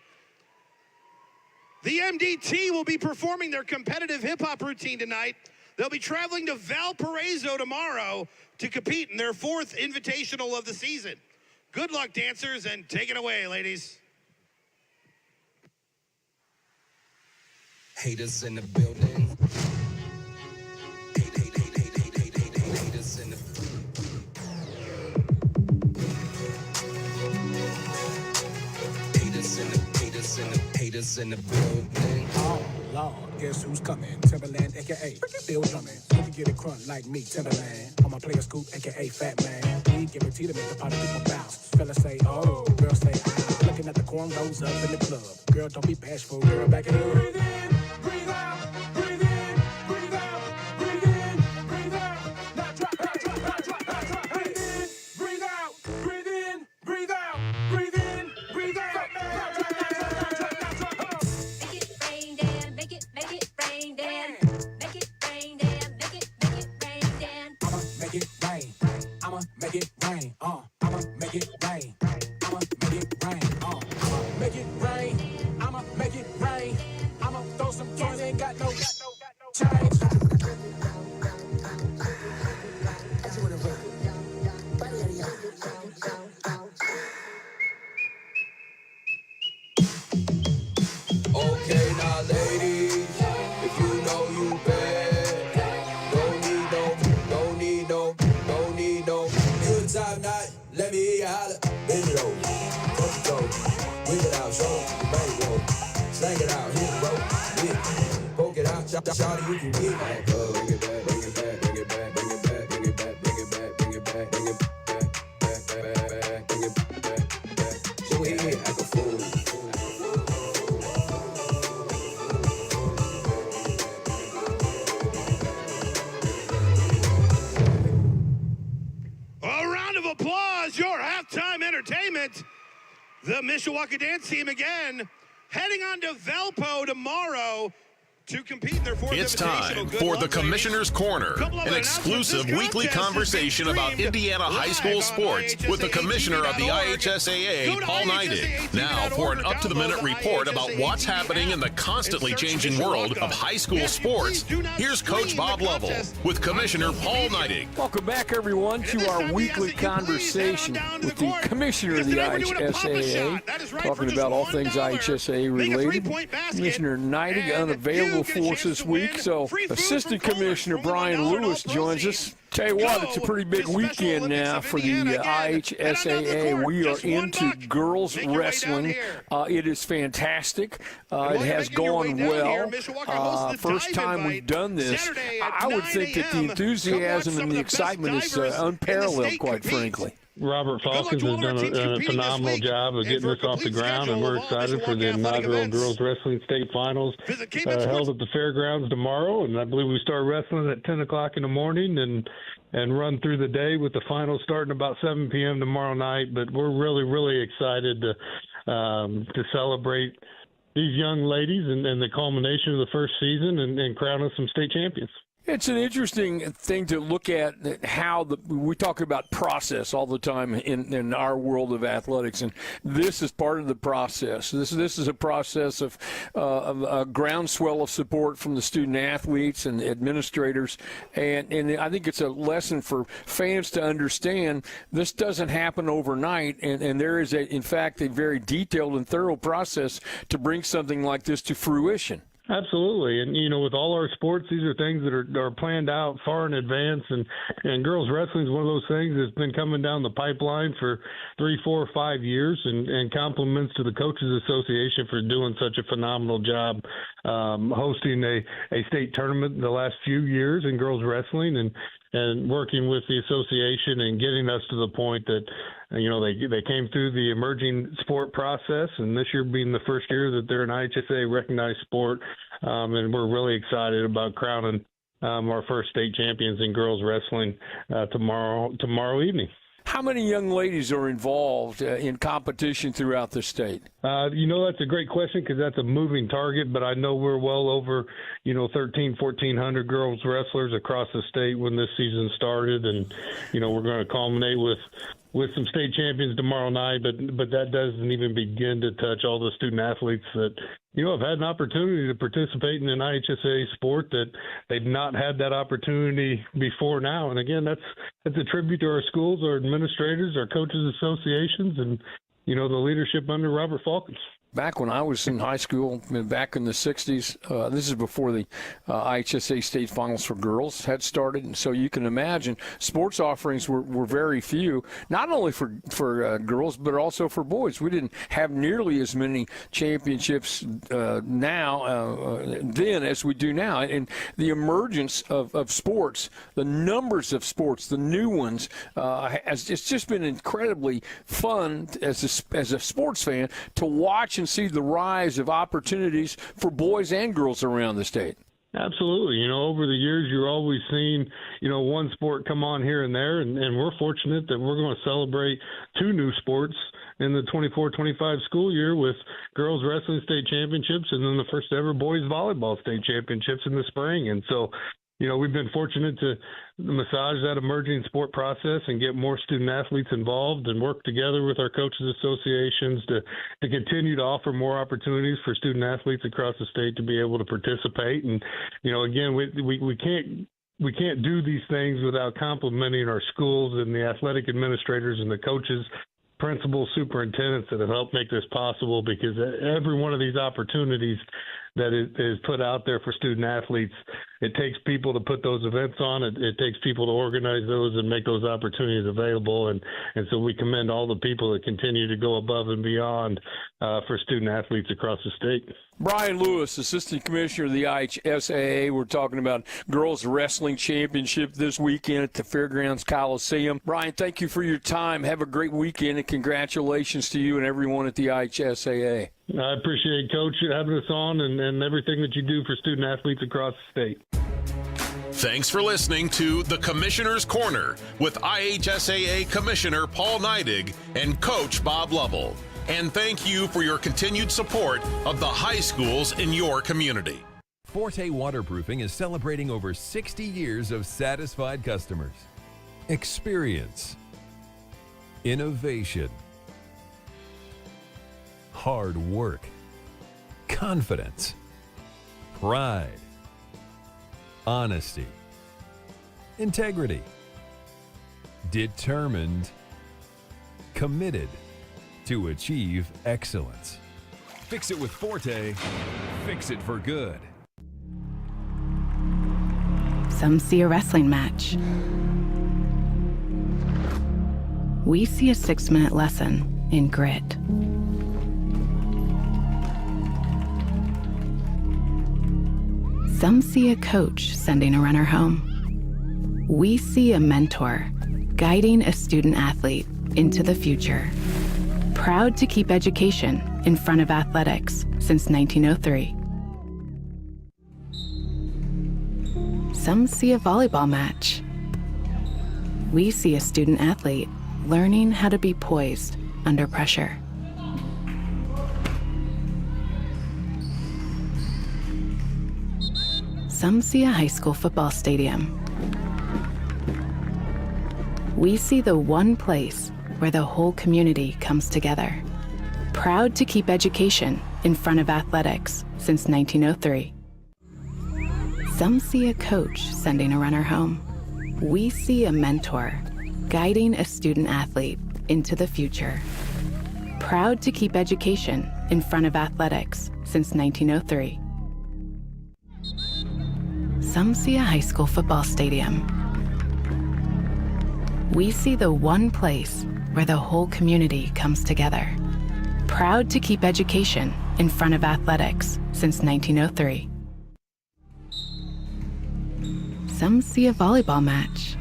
The MDT will be performing their competitive hip-hop routine tonight. They'll be traveling to Valparaiso tomorrow to compete in their 4th invitational of the season. Good luck, dancers, and take it away, ladies. Haters in the building. Haters in the haters in the building. Oh, Lord, guess who's coming? Timberland, a.k.a. Bill Drummond. You can get it crunk like me, Timberland. On my player scoop, a.k.a. Fat Man. We guarantee to make the party people bounce. Fellas say, oh, girls say, ah. Looking at the cornrows up in the club. Girl, don't be bashful, girl, back it up. Breathe in, breathe out, breathe in, breathe out, breathe in, breathe out. Now drop, drop, drop, drop, drop, drop, drop. Breathe in, breathe out, breathe in, breathe out, breathe in, breathe out. Make it rain, I'ma make it rain. I'ma make it rain, I'ma make it rain. I'ma make it rain. I'ma throw some toys, ain't got no change. Okay, now ladies, if you know you bad, don't need no good time night. Let me hear you holler. Bend it over, touch it over, whip it out, show 'em the bankroll, slang it out, hit the road, yeah, poke it out, shout you can get back up. Bring it back, bring it back, bring it back, bring it back, bring it back, bring it back, bring it back, bring it back, bring it back. So here, act a fool. Applause, your halftime entertainment. The Mishawaka dance team again heading on to Valpo tomorrow to compete in their fourth. It's time for the Commissioner's Corner, an exclusive weekly conversation about Indiana high school sports with the Commissioner of the IHSAA, Paul Neidig. Now for an up-to-the-minute report about what's happening in the constantly changing world of high school sports, here's Coach Bob Lovell with Commissioner Paul Neidig. Welcome back, everyone, to our weekly conversation with the Commissioner of the IHSAA, talking about all things IHSAA related. Commissioner Neidig unavailable for us this week, so Assistant Commissioner Brian Lewis joins us. Tell you what, it's a pretty big weekend now for the IHSAA. We are into girls wrestling. It is fantastic. It has gone well. First time we've done this. I would think that the enthusiasm and the excitement is unparalleled, quite frankly. Robert Falcons has done a phenomenal job of getting us off the ground, and we're excited for the inaugural Girls Wrestling State Finals held at the fairgrounds tomorrow. And I believe we start wrestling at 10 o'clock in the morning and run through the day with the finals starting about 7 p.m. tomorrow night. But we're really, really excited to celebrate these young ladies and the culmination of the first season and crown us some state champions. It's an interesting thing to look at how we talk about process all the time in our world of athletics, and this is part of the process. This is a process of a groundswell of support from the student athletes and administrators, and I think it's a lesson for fans to understand this doesn't happen overnight, and there is, in fact, a very detailed and thorough process to bring something like this to fruition. Absolutely. And, with all our sports, these are things that are planned out far in advance. And girls wrestling is one of those things that's been coming down the pipeline for 3, 4, 5 years, and compliments to the Coaches Association for doing such a phenomenal job hosting a state tournament the last few years in girls wrestling and working with the association and getting us to the point that, they came through the emerging sport process, and this year being the first year that they're an IHSA recognized sport. And we're really excited about crowning our first state champions in girls wrestling tomorrow evening. How many young ladies are involved in competition throughout the state? That's a great question because that's a moving target, but I know we're well over, 1,400 girls wrestlers across the state when this season started. And, we're going to culminate with some state champions tomorrow night, but that doesn't even begin to touch all the student athletes that, have had an opportunity to participate in an IHSA sport that they've not had that opportunity before now. And again, that's a tribute to our schools, our administrators, our coaches associations, and, the leadership under Robert Falcons. Back when I was in high school, back in the 60s, this is before the IHSA state finals for girls had started. And so you can imagine sports offerings were very few, not only for girls, but also for boys. We didn't have nearly as many championships then as we do now. And the emergence of sports, the numbers of sports, the new ones, it's just been incredibly fun as a sports fan to watch and see the rise of opportunities for boys and girls around the state. Absolutely. Over the years, you're always seeing, one sport come on here and there, and we're fortunate that we're going to celebrate 2 new sports in the 24-25 school year with girls wrestling state championships and then the first ever boys volleyball state championships in the spring. And so, we've been fortunate to massage that emerging sport process and get more student athletes involved and work together with our coaches associations to continue to offer more opportunities for student athletes across the state to be able to participate. And, again, we can't do these things without complimenting our schools and the athletic administrators and the coaches, principals, superintendents that have helped make this possible, because every one of these opportunities that is put out there for student athletes, it takes people to put those events on. It takes people to organize those and make those opportunities available. And so we commend all the people that continue to go above and beyond for student athletes across the state. Brian Lewis, Assistant Commissioner of the IHSAA. We're talking about Girls Wrestling Championship this weekend at the Fairgrounds Coliseum. Brian, thank you for your time. Have a great weekend, and congratulations to you and everyone at the IHSAA. I appreciate, Coach, having us on and everything that you do for student athletes across the state. Thanks for listening to The Commissioner's Corner with IHSAA Commissioner Paul Neidig and Coach Bob Lovell. And thank you for your continued support of the high schools in your community. Forte Waterproofing is celebrating over 60 years of satisfied customers. Experience, innovation, hard work, confidence, pride, honesty, integrity, determined, committed to achieve excellence. Fix it with Forte. Fix it for good. Some see a wrestling match. We see a 6-minute lesson in grit. Some see a coach sending a runner home. We see a mentor guiding a student athlete into the future. Proud to keep education in front of athletics since 1903. Some see a volleyball match. We see a student athlete learning how to be poised under pressure. Some see a high school football stadium. We see the one place where the whole community comes together. Proud to keep education in front of athletics since 1903. Some see a coach sending a runner home. We see a mentor guiding a student athlete into the future. Proud to keep education in front of athletics since 1903. Some see a high school football stadium. We see the one place where the whole community comes together. Proud to keep education in front of athletics since 1903. Some see a volleyball match.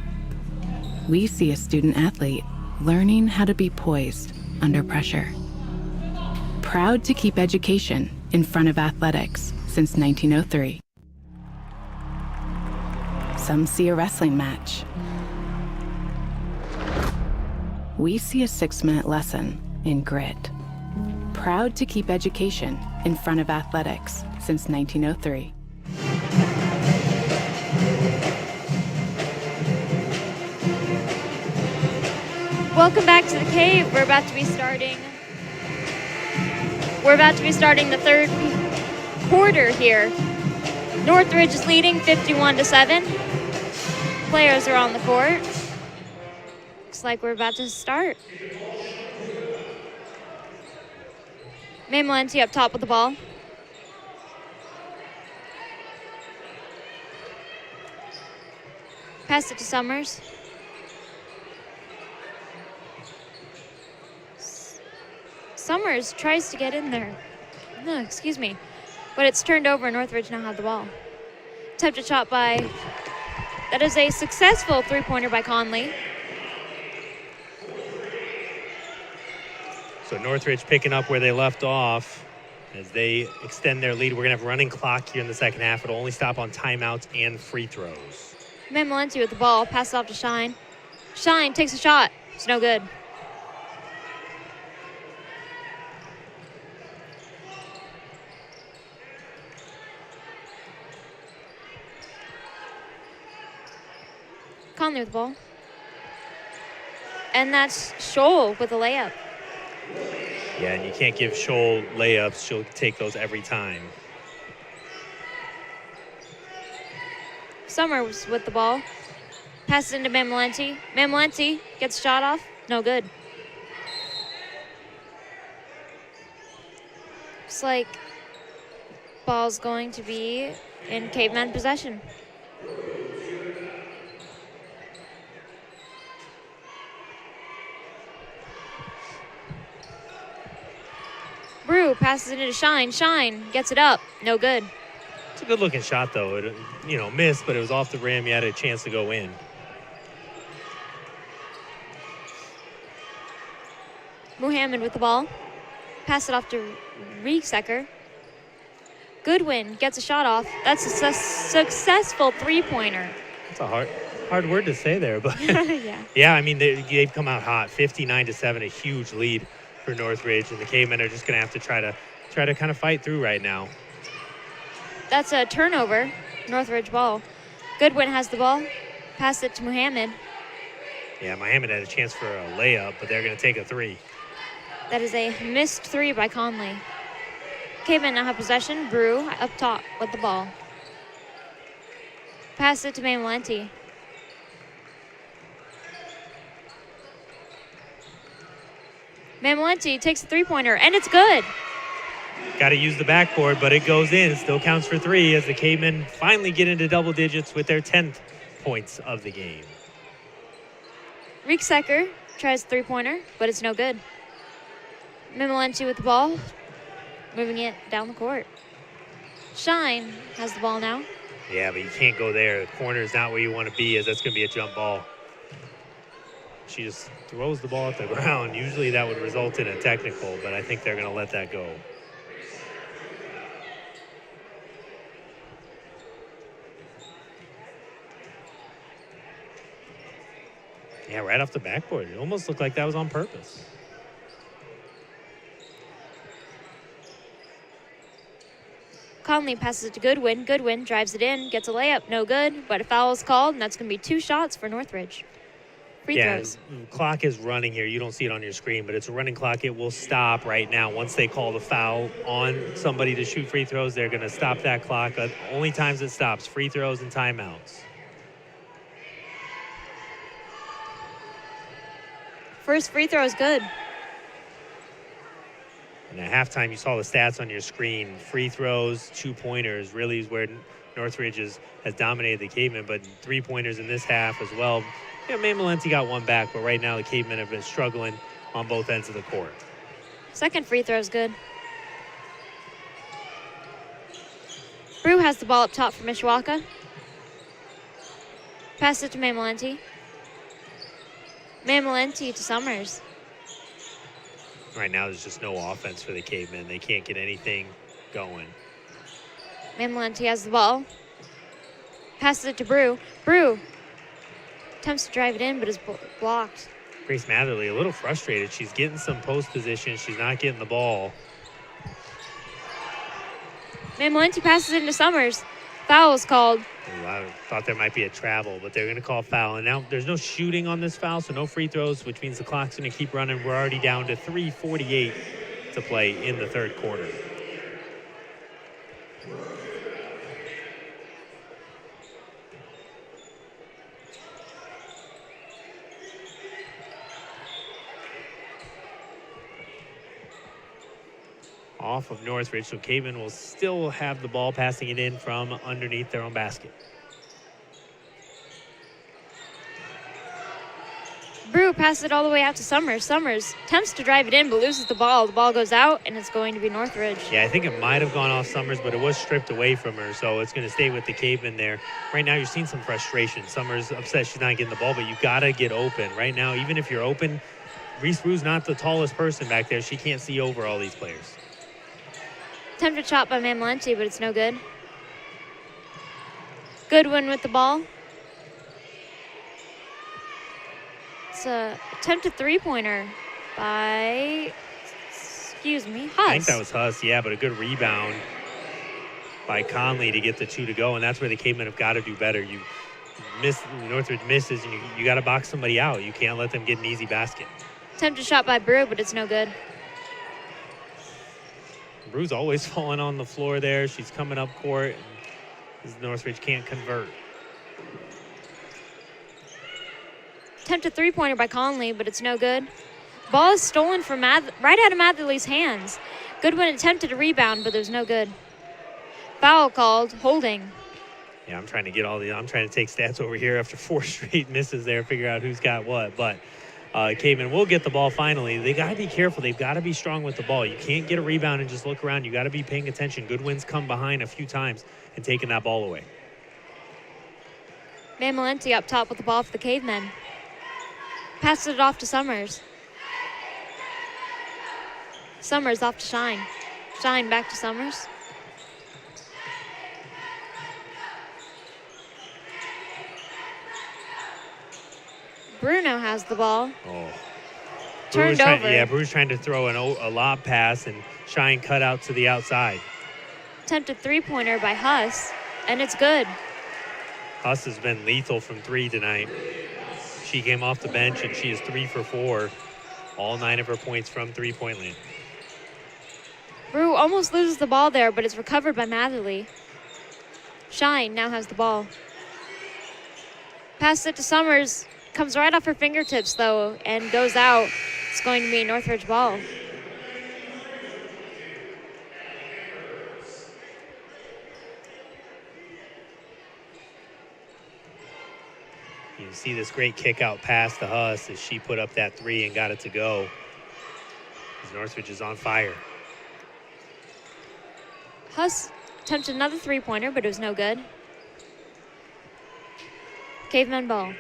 We see a student athlete learning how to be poised under pressure. Proud to keep education in front of athletics since 1903. Some see a wrestling match. We see a 6-minute lesson in grit. Proud to keep education in front of athletics since 1903. Welcome back to the Cave. We're about to be starting the third quarter here. Northridge is leading 51-7. Players are on the court. Looks like we're about to start. May Malenti up top with the ball. Pass it to Summers. Summers tries to get in there. No, excuse me. But it's turned over and Northridge now have the ball. Attempted shot by, that is a successful three-pointer by Conley. So Northridge picking up where they left off as they extend their lead. We're going to have running clock here in the second half. It'll only stop on timeouts and free throws. May Malenti with the ball, passes off to Shine. Shine takes a shot. It's no good. Conley with the ball. And that's Scholl with a layup. Yeah, and you can't give Scholl layups. She'll take those every time. Summers with the ball. Passes into May Malenti. May Malenti gets a shot off. No good. Looks like ball's going to be in Caveman possession. Brew passes it into Shine. Shine gets it up. No good. It's a good-looking shot, though. It, missed, but it was off the rim. You had a chance to go in. Muhammad with the ball. Pass it off to Riesecker. Goodwin gets a shot off. That's a successful three-pointer. That's a hard word to say there, but Yeah. yeah, I mean, they've come out hot, 59-7, a huge lead for Northridge, and the Cavemen are just going to have to try to kind of fight through right now. That's a turnover. Northridge ball. Goodwin has the ball. Pass it to Muhammad. Yeah, Muhammad had a chance for a layup, but they're going to take a three. That is a missed three by Conley. Cavemen now have possession. Brew up top with the ball. Pass it to May Malenti. May Malenti takes a three-pointer, and it's good. Got to use the backboard, but it goes in. Still counts for three as the Cavemen finally get into double digits with their 10th points of the game. Riesecker tries a three-pointer, but it's no good. May Malenti with the ball, moving it down the court. Shine has the ball now. Yeah, but you can't go there. The corner is not where you want to be, as that's going to be a jump ball. She just throws the ball at the ground. Usually that would result in a technical, but I think they're going to let that go. Yeah, right off the backboard. It almost looked like that was on purpose. Conley passes it to Goodwin. Goodwin drives it in, gets a layup, no good, but a foul is called, and that's going to be 2 shots for Northridge. Free throws. Clock is running here. You don't see it on your screen, but it's a running clock. It will stop right now. Once they call the foul on somebody to shoot free throws, they're going to stop that clock. Only times it stops, free throws and timeouts. First free throw is good. And at halftime, you saw the stats on your screen. Free throws, 2-pointers really is where Northridge has dominated the Cavemen, but 3-pointers in this half as well. Yeah, May Malenti got one back, but right now the Cavemen have been struggling on both ends of the court. Second free throw is good. Brew has the ball up top for Mishawaka. Pass it to May Malenti. May Malenti to Summers. Right now, there's just no offense for the Cavemen. They can't get anything going. May Malenti has the ball. Passes it to Brew. Brew attempts to drive it in, but is blocked. Grace Matherly a little frustrated. She's getting some post position. She's not getting the ball. May Malenti passes it into Summers. Foul is called. Ooh, I thought there might be a travel, but they're going to call foul. And now there's no shooting on this foul, so no free throws, which means the clock's going to keep running. We're already down to 3:48 to play in the third quarter. off of Northridge, so Cavemen will still have the ball, passing it in from underneath their own basket. Brew passes it all the way out to Summers. Summers attempts to drive it in, but loses the ball. The ball goes out, and it's going to be Northridge. Yeah, I think it might have gone off Summers, but it was stripped away from her, so it's going to stay with the Cavemen there. Right now, you're seeing some frustration. Summers upset she's not getting the ball, but you got to get open. Right now, even if you're open, Reese Brew's not the tallest person back there. She can't see over all these players. Attempted shot by Mamalenti, but it's no good. Goodwin with the ball. It's a attempted three-pointer by, Huss. I think that was Huss, yeah, but a good rebound by Conley to get the 2 to go, and that's where the Cavemen have got to do better. You miss, Northridge misses, and you got to box somebody out. You can't let them get an easy basket. Attempted shot by Brew, but it's no good. Brew's always falling on the floor there. She's coming up court, and Northridge can't convert. Attempted three-pointer by Conley, but it's no good. Ball is stolen from right out of Matherly's hands. Goodwin attempted a rebound, but there's no good. Foul called, holding. Yeah, I'm trying to take stats over here after 4 straight misses there, figure out who's got what. But Cavemen will get the ball finally. They got to be careful. They've got to be strong with the ball. You can't get a rebound and just look around. You got to be paying attention. Goodwin's come behind a few times and taken that ball away. Mamalenti up top with the ball for the Cavemen. Passes it off to Summers. Summers off to Shine. Shine back to Summers. Bruno has the ball. Oh. Turned over. Brew's trying to throw a lob pass, and Shine cut out to the outside. Attempted three-pointer by Huss, and it's good. Huss has been lethal from 3 tonight. She came off the bench, and she is 3 for 4. All 9 of her points from three-point land. Brew almost loses the ball there, but it's recovered by Matherly. Shine now has the ball. Passes it to Summers. Comes right off her fingertips, though, and goes out. It's going to be a Northridge ball. You can see this great kick out pass to Huss as she put up that 3 and got it to go. As Northridge is on fire. Huss attempted another three-pointer, but it was no good. Cavemen ball.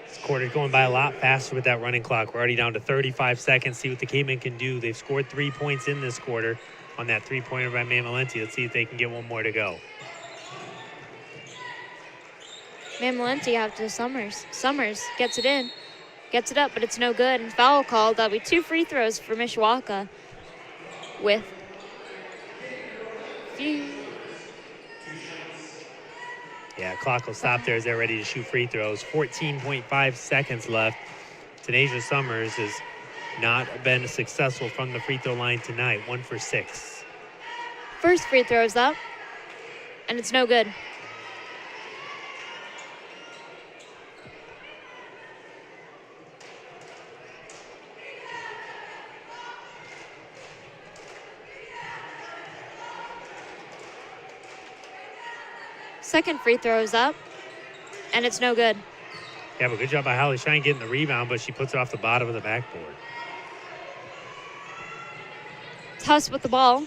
This quarter's going by a lot faster with that running clock. We're already down to 35 seconds. See what the Cavemen can do. They've scored 3 points in this quarter on that three-pointer by Mamalenti. Let's see if they can get one more to go. Mamalenti out to Summers. Summers gets it in. Gets it up, but it's no good. And foul called. That'll be 2 free throws for Mishawaka with clock will stop there as they're ready to shoot free throws. 14.5 seconds left. Tanasia Summers has not been successful from the free throw line tonight. 1 for 6. First free throw's up, and it's no good. Second free throw is up, and it's no good. Yeah, but good job by Holly Shine getting the rebound, but she puts it off the bottom of the backboard. It's Huss with the ball.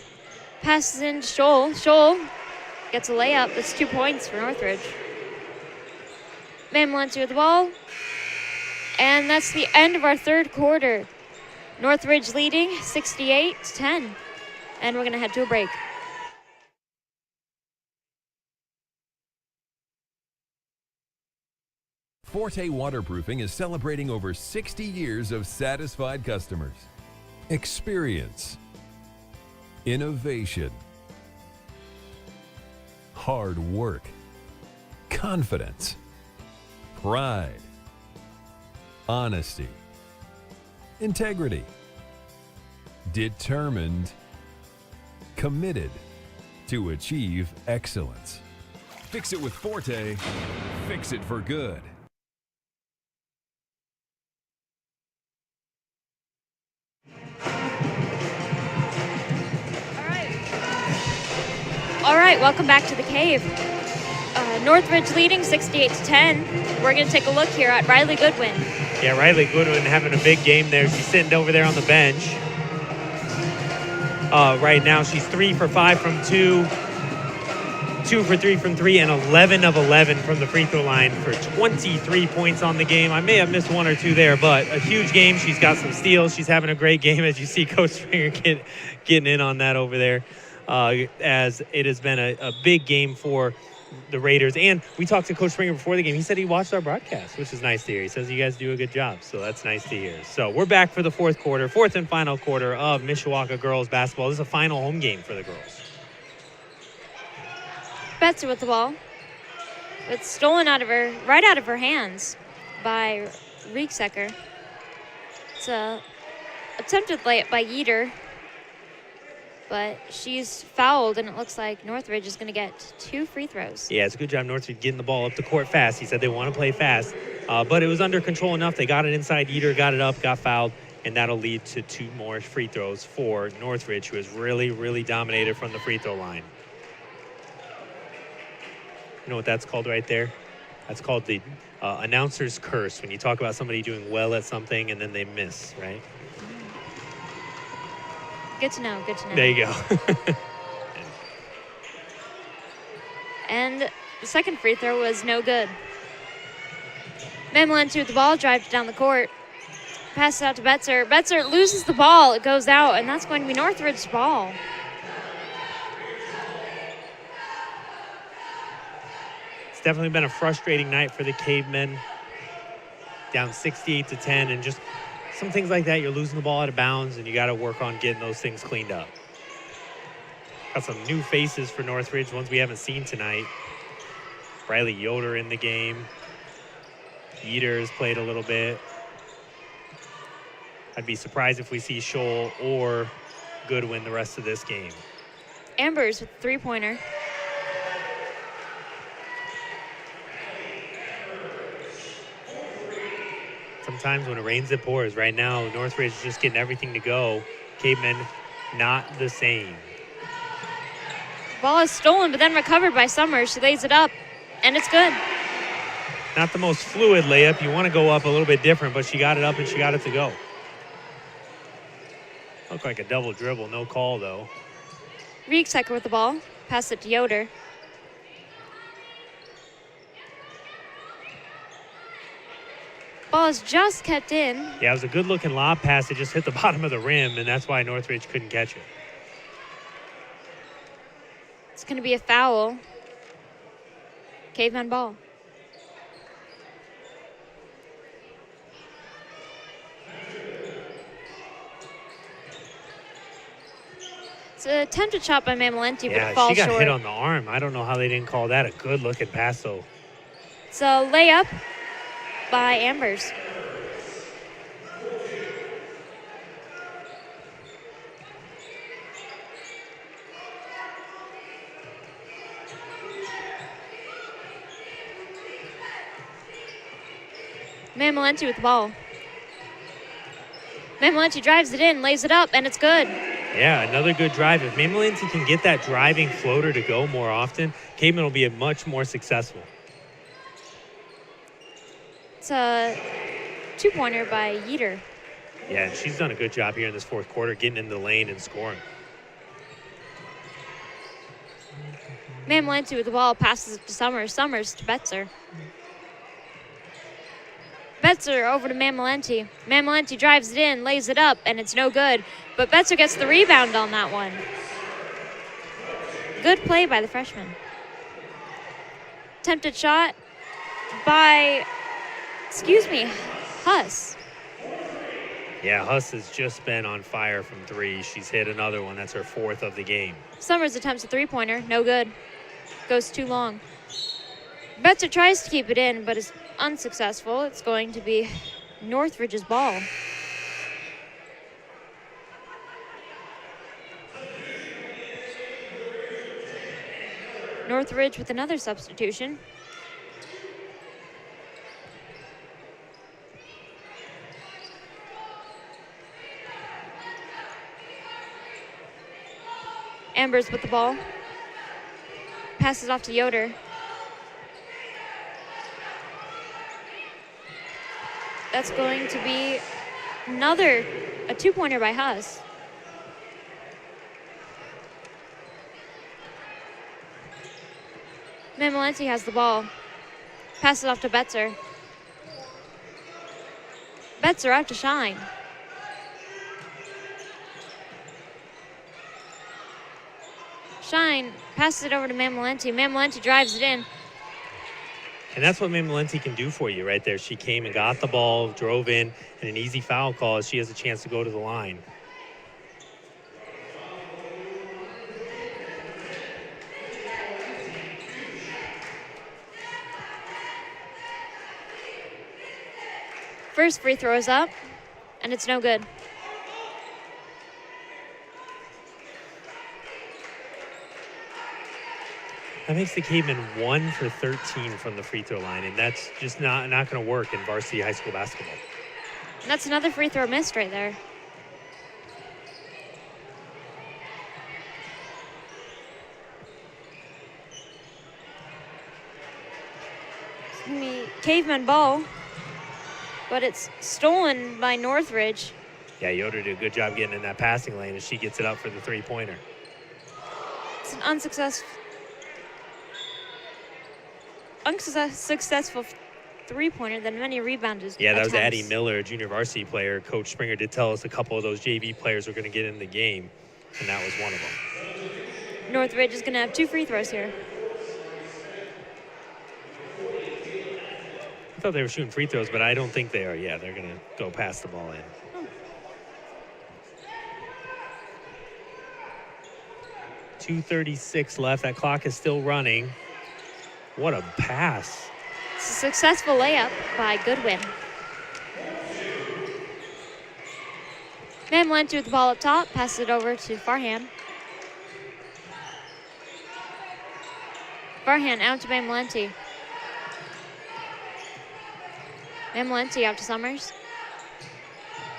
Passes in to Scholl. Scholl gets a layup. That's 2 points for Northridge. Mamalenti with the ball. And that's the end of our third quarter. Northridge leading 68-10. And we're going to head to a break. Forte Waterproofing is celebrating over 60 years of satisfied customers. Experience, innovation, hard work, confidence, pride, honesty, integrity, determined, committed to achieve excellence. Fix it with Forte, fix it for good. All All right, welcome back to the Cave. Northridge leading 68-10. We're going to take a look here at Riley Goodwin. Yeah, Riley Goodwin having a big game there. She's sitting over there on the bench. Right now, she's 3 for 5 from 2, 2 for 3 from 3, and 11 of 11 from the free throw line for 23 points on the game. I may have missed 1 or 2 there, but a huge game. She's got some steals. She's having a great game, as you see Coach Springer getting in on that over there, as it has been a big game for the Raiders. And we talked to Coach Springer before the game. He said he watched our broadcast, which is nice to hear. He says you guys do a good job, so that's nice to hear. So we're back for the fourth and final quarter of Mishawaka girls basketball. This is a final home game for the girls. Betzer with the ball. It's stolen right out of her hands by Rieksecker. It's a attempted layup by Yeater, but she's fouled, and it looks like Northridge is going to get 2 free throws. Yeah, it's a good job Northridge getting the ball up the court fast. He said they want to play fast, but it was under control enough. They got it inside. Yeater got it up, got fouled, and that'll lead to 2 more free throws for Northridge, who has really, really dominated from the free throw line. You know what that's called right there? That's called the announcer's curse, when you talk about somebody doing well at something and then they miss, right? Good to know, good to know. There you go. And the second free throw was no good. Mamalenti with the ball, drives down the court. Passes out to Betzer. Betzer loses the ball. It goes out, and that's going to be Northridge's ball. It's definitely been a frustrating night for the Cavemen. Down 68-10, and just some things like that. You're losing the ball out of bounds, and you got to work on getting those things cleaned up. Got some new faces for Northridge, ones we haven't seen tonight. Riley Yoder in the game. Yeater has played a little bit. I'd be surprised if we see Scholl or Goodwin the rest of this game. Ambers with the three-pointer. Sometimes when it rains, it pours. Right now, Northridge is just getting everything to go. Cavemen, not the same. Ball is stolen, but then recovered by Summers. She lays it up, and it's good. Not the most fluid layup. You want to go up a little bit different, but she got it up and she got it to go. Looked like a double dribble. No call, though. Rieksecker with the ball. Pass it to Yoder. Ball is just kept in. Yeah, it was a good-looking lob pass. It just hit the bottom of the rim, and that's why Northridge couldn't catch it. It's going to be a foul. Caveman ball. It's an attempted shot by Mamalenti, but it falls short. Yeah, she got hit on the arm. I don't know how they didn't call that a good-looking pass, though. It's a layup by Ambers. Mamalenti with the ball. Mamalenti drives it in, lays it up, and it's good. Yeah, another good drive. If Mamalenti can get that driving floater to go more often, Caveman will be much more successful. It's a two-pointer by Yeater. Yeah, and she's done a good job here in this fourth quarter, getting in the lane and scoring. Mamalenti with the ball, passes it to Summers. Summers to Betzer. Betzer over to Mamalenti. Mamalenti drives it in, lays it up, and it's no good. But Betzer gets the rebound on that one. Good play by the freshman. Attempted shot by, Huss. Yeah, Huss has just been on fire from 3. She's hit another one. That's her 4th of the game. Summers attempts a three-pointer. No good. Goes too long. Betzer tries to keep it in, but is unsuccessful. It's going to be Northridge's ball. Northridge with another substitution. Ambers with the ball. Passes off to Yoder. That's going to be a 2-pointer by Huss. Mamalenti has the ball. Passes off to Betzer. Betzer out to Shine. Shine passes it over to Mamalenti. Mamalenti drives it in. And that's what Mamalenti can do for you right there. She came and got the ball, drove in, and an easy foul call as she has a chance to go to the line. First free throw is up, and it's no good. That makes the Cavemen 1 for 13 from the free throw line, and that's just not going to work in varsity high school basketball. And that's another free throw missed right there. It's gonna be Caveman ball, but it's stolen by Northridge. Yeah, Yoder did a good job getting in that passing lane as she gets it up for the three-pointer. It's an unsuccessful three-pointer than many rebounders. Yeah, that was attempts. Addie Miller, a junior varsity player. Coach Springer did tell us a couple of those JV players were going to get in the game, and that was one of them. Northridge is going to have 2 free throws here. I thought they were shooting free throws, but I don't think they are. Yeah, they're going to go pass the ball in. Oh. 2:36 left. That clock is still running. What a pass. It's a successful layup by Goodwin. Mamalenti with the ball up top, passes it over to Farhan. Farhan out to Mamalenti. Mamalenti out to Summers.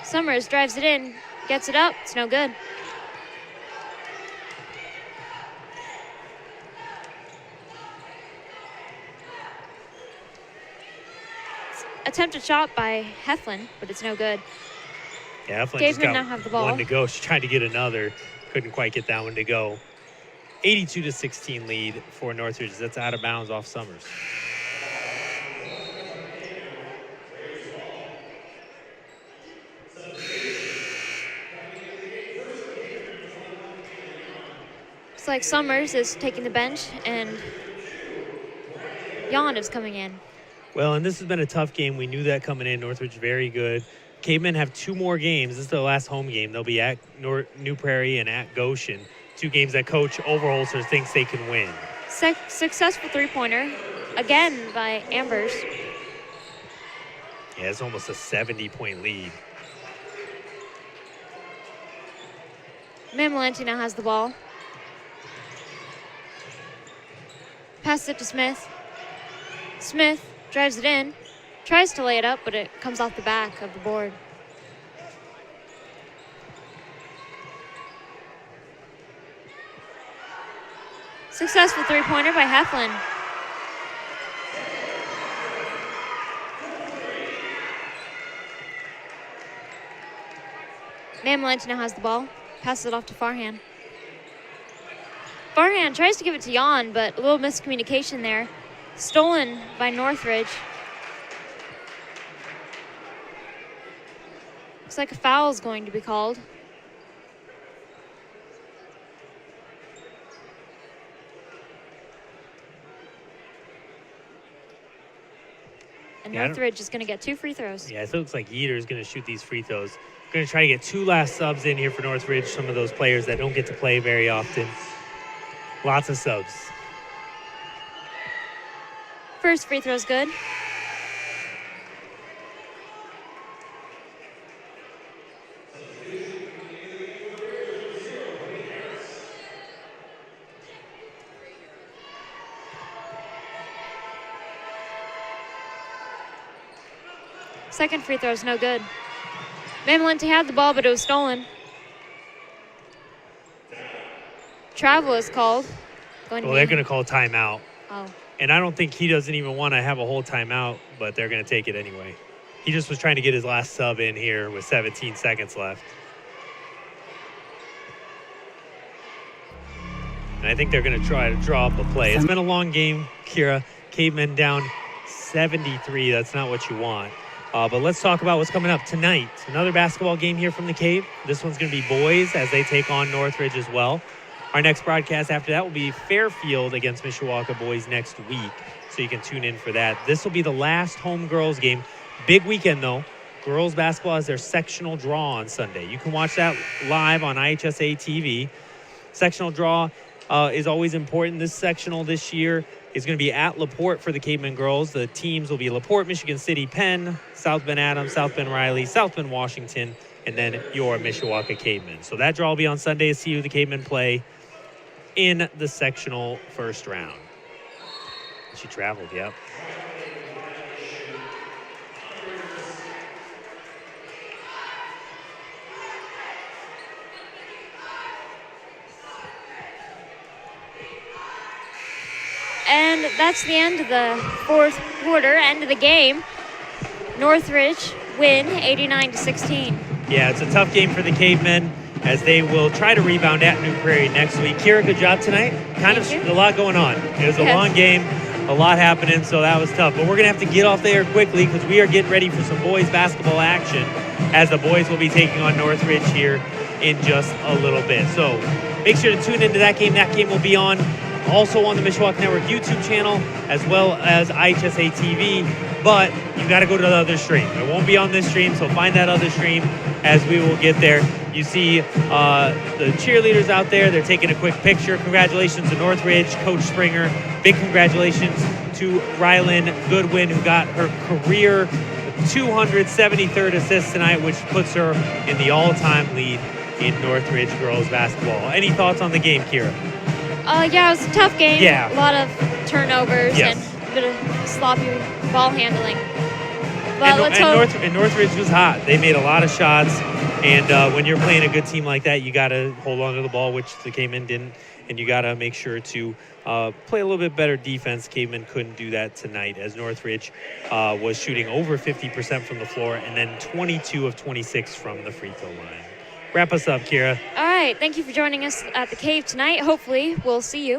Summers drives it in, gets it up, it's no good. Attempted shot by Heflin, but it's no good. Yeah, Heflin just Cavemen got now have the ball. one to go. She tried to get another. Couldn't quite get that one to go. 82-16 lead for Northridge. That's out of bounds off Summers. Looks like Summers is taking the bench and Jan is coming in. Well, and this has been a tough game. We knew that coming in. Northridge very good. Cavemen have 2 more games. This is their last home game. They'll be at New Prairie and at Goshen. 2 games that Coach Overholzer thinks they can win. Successful three-pointer, again by Ambers. Yeah, it's almost a 70-point lead. Mamalenti now has the ball. Passes it to Smith. Smith drives it in, tries to lay it up, but it comes off the back of the board. Successful three-pointer by Heflin. Mamalenti now has the ball, passes it off to Farhan. Farhan tries to give it to Jan, but a little miscommunication there. Stolen by Northridge. Looks like a foul is going to be called. And Northridge is going to get 2 free throws. Yeah, it looks like Yeater is going to shoot these free throws. Going to try to get 2 last subs in here for Northridge, some of those players that don't get to play very often. Lots of subs. First free throw's good. Second free throw's no good. Mamalenti had the ball, but it was stolen. Travel is called. going to Well, be? they're going to call timeout. Oh. And I don't think he doesn't even want to have a whole timeout, but they're going to take it anyway. He just was trying to get his last sub in here with 17 seconds left. And I think they're going to try to draw up a play. It's been a long game, Kira. Cavemen down 73. That's not what you want. But let's talk about what's coming up tonight. Another basketball game here from the Cave. This one's going to be boys as they take on Northridge as well. Our next broadcast after that will be Fairfield against Mishawaka boys next week. So you can tune in for that. This will be the last home girls game. Big weekend, though. Girls basketball has their sectional draw on Sunday. You can watch that live on IHSA TV. Sectional draw is always important. This sectional this year is going to be at LaPorte for the Cavemen girls. The teams will be LaPorte, Michigan City, Penn, South Bend Adams, South Bend Riley, South Bend Washington, and then your Mishawaka Cavemen. So that draw will be on Sunday to see who the Cavemen play in the sectional first round. She traveled, yep. And that's the end of the fourth quarter, end of the game. Northridge win 89-16. Yeah, it's a tough game for the Cavemen as they will try to rebound at New Prairie next week. Kira, good job tonight. A lot going on. It was a long game, a lot happening, so that was tough. But we're going to have to get off there quickly because we are getting ready for some boys basketball action as the boys will be taking on Northridge here in just a little bit. So make sure to tune into that game. That game will be on also on the Mishawaka Network YouTube channel as well as IHSA TV. But you got to go to the other stream. It won't be on this stream, so find that other stream as we will get there. You see the cheerleaders out there. They're taking a quick picture. Congratulations to Northridge, Coach Springer. Big congratulations to Rylan Goodwin, who got her career 273rd assist tonight, which puts her in the all-time lead in Northridge girls basketball. Any thoughts on the game, Kira? Yeah, it was a tough game. Yeah. A lot of turnovers Yes. and a bit of sloppy ball handling. But let's hope. And Northridge was hot. They made a lot of shots. And when you're playing a good team like that, you got to hold on to the ball, which the Cavemen didn't. And you got to make sure to play a little bit better defense. Cavemen couldn't do that tonight as Northridge was shooting over 50% from the floor and then 22 of 26 from the free throw line. Wrap us up, Kira. All right. Thank you for joining us at the Cave tonight. Hopefully, we'll see you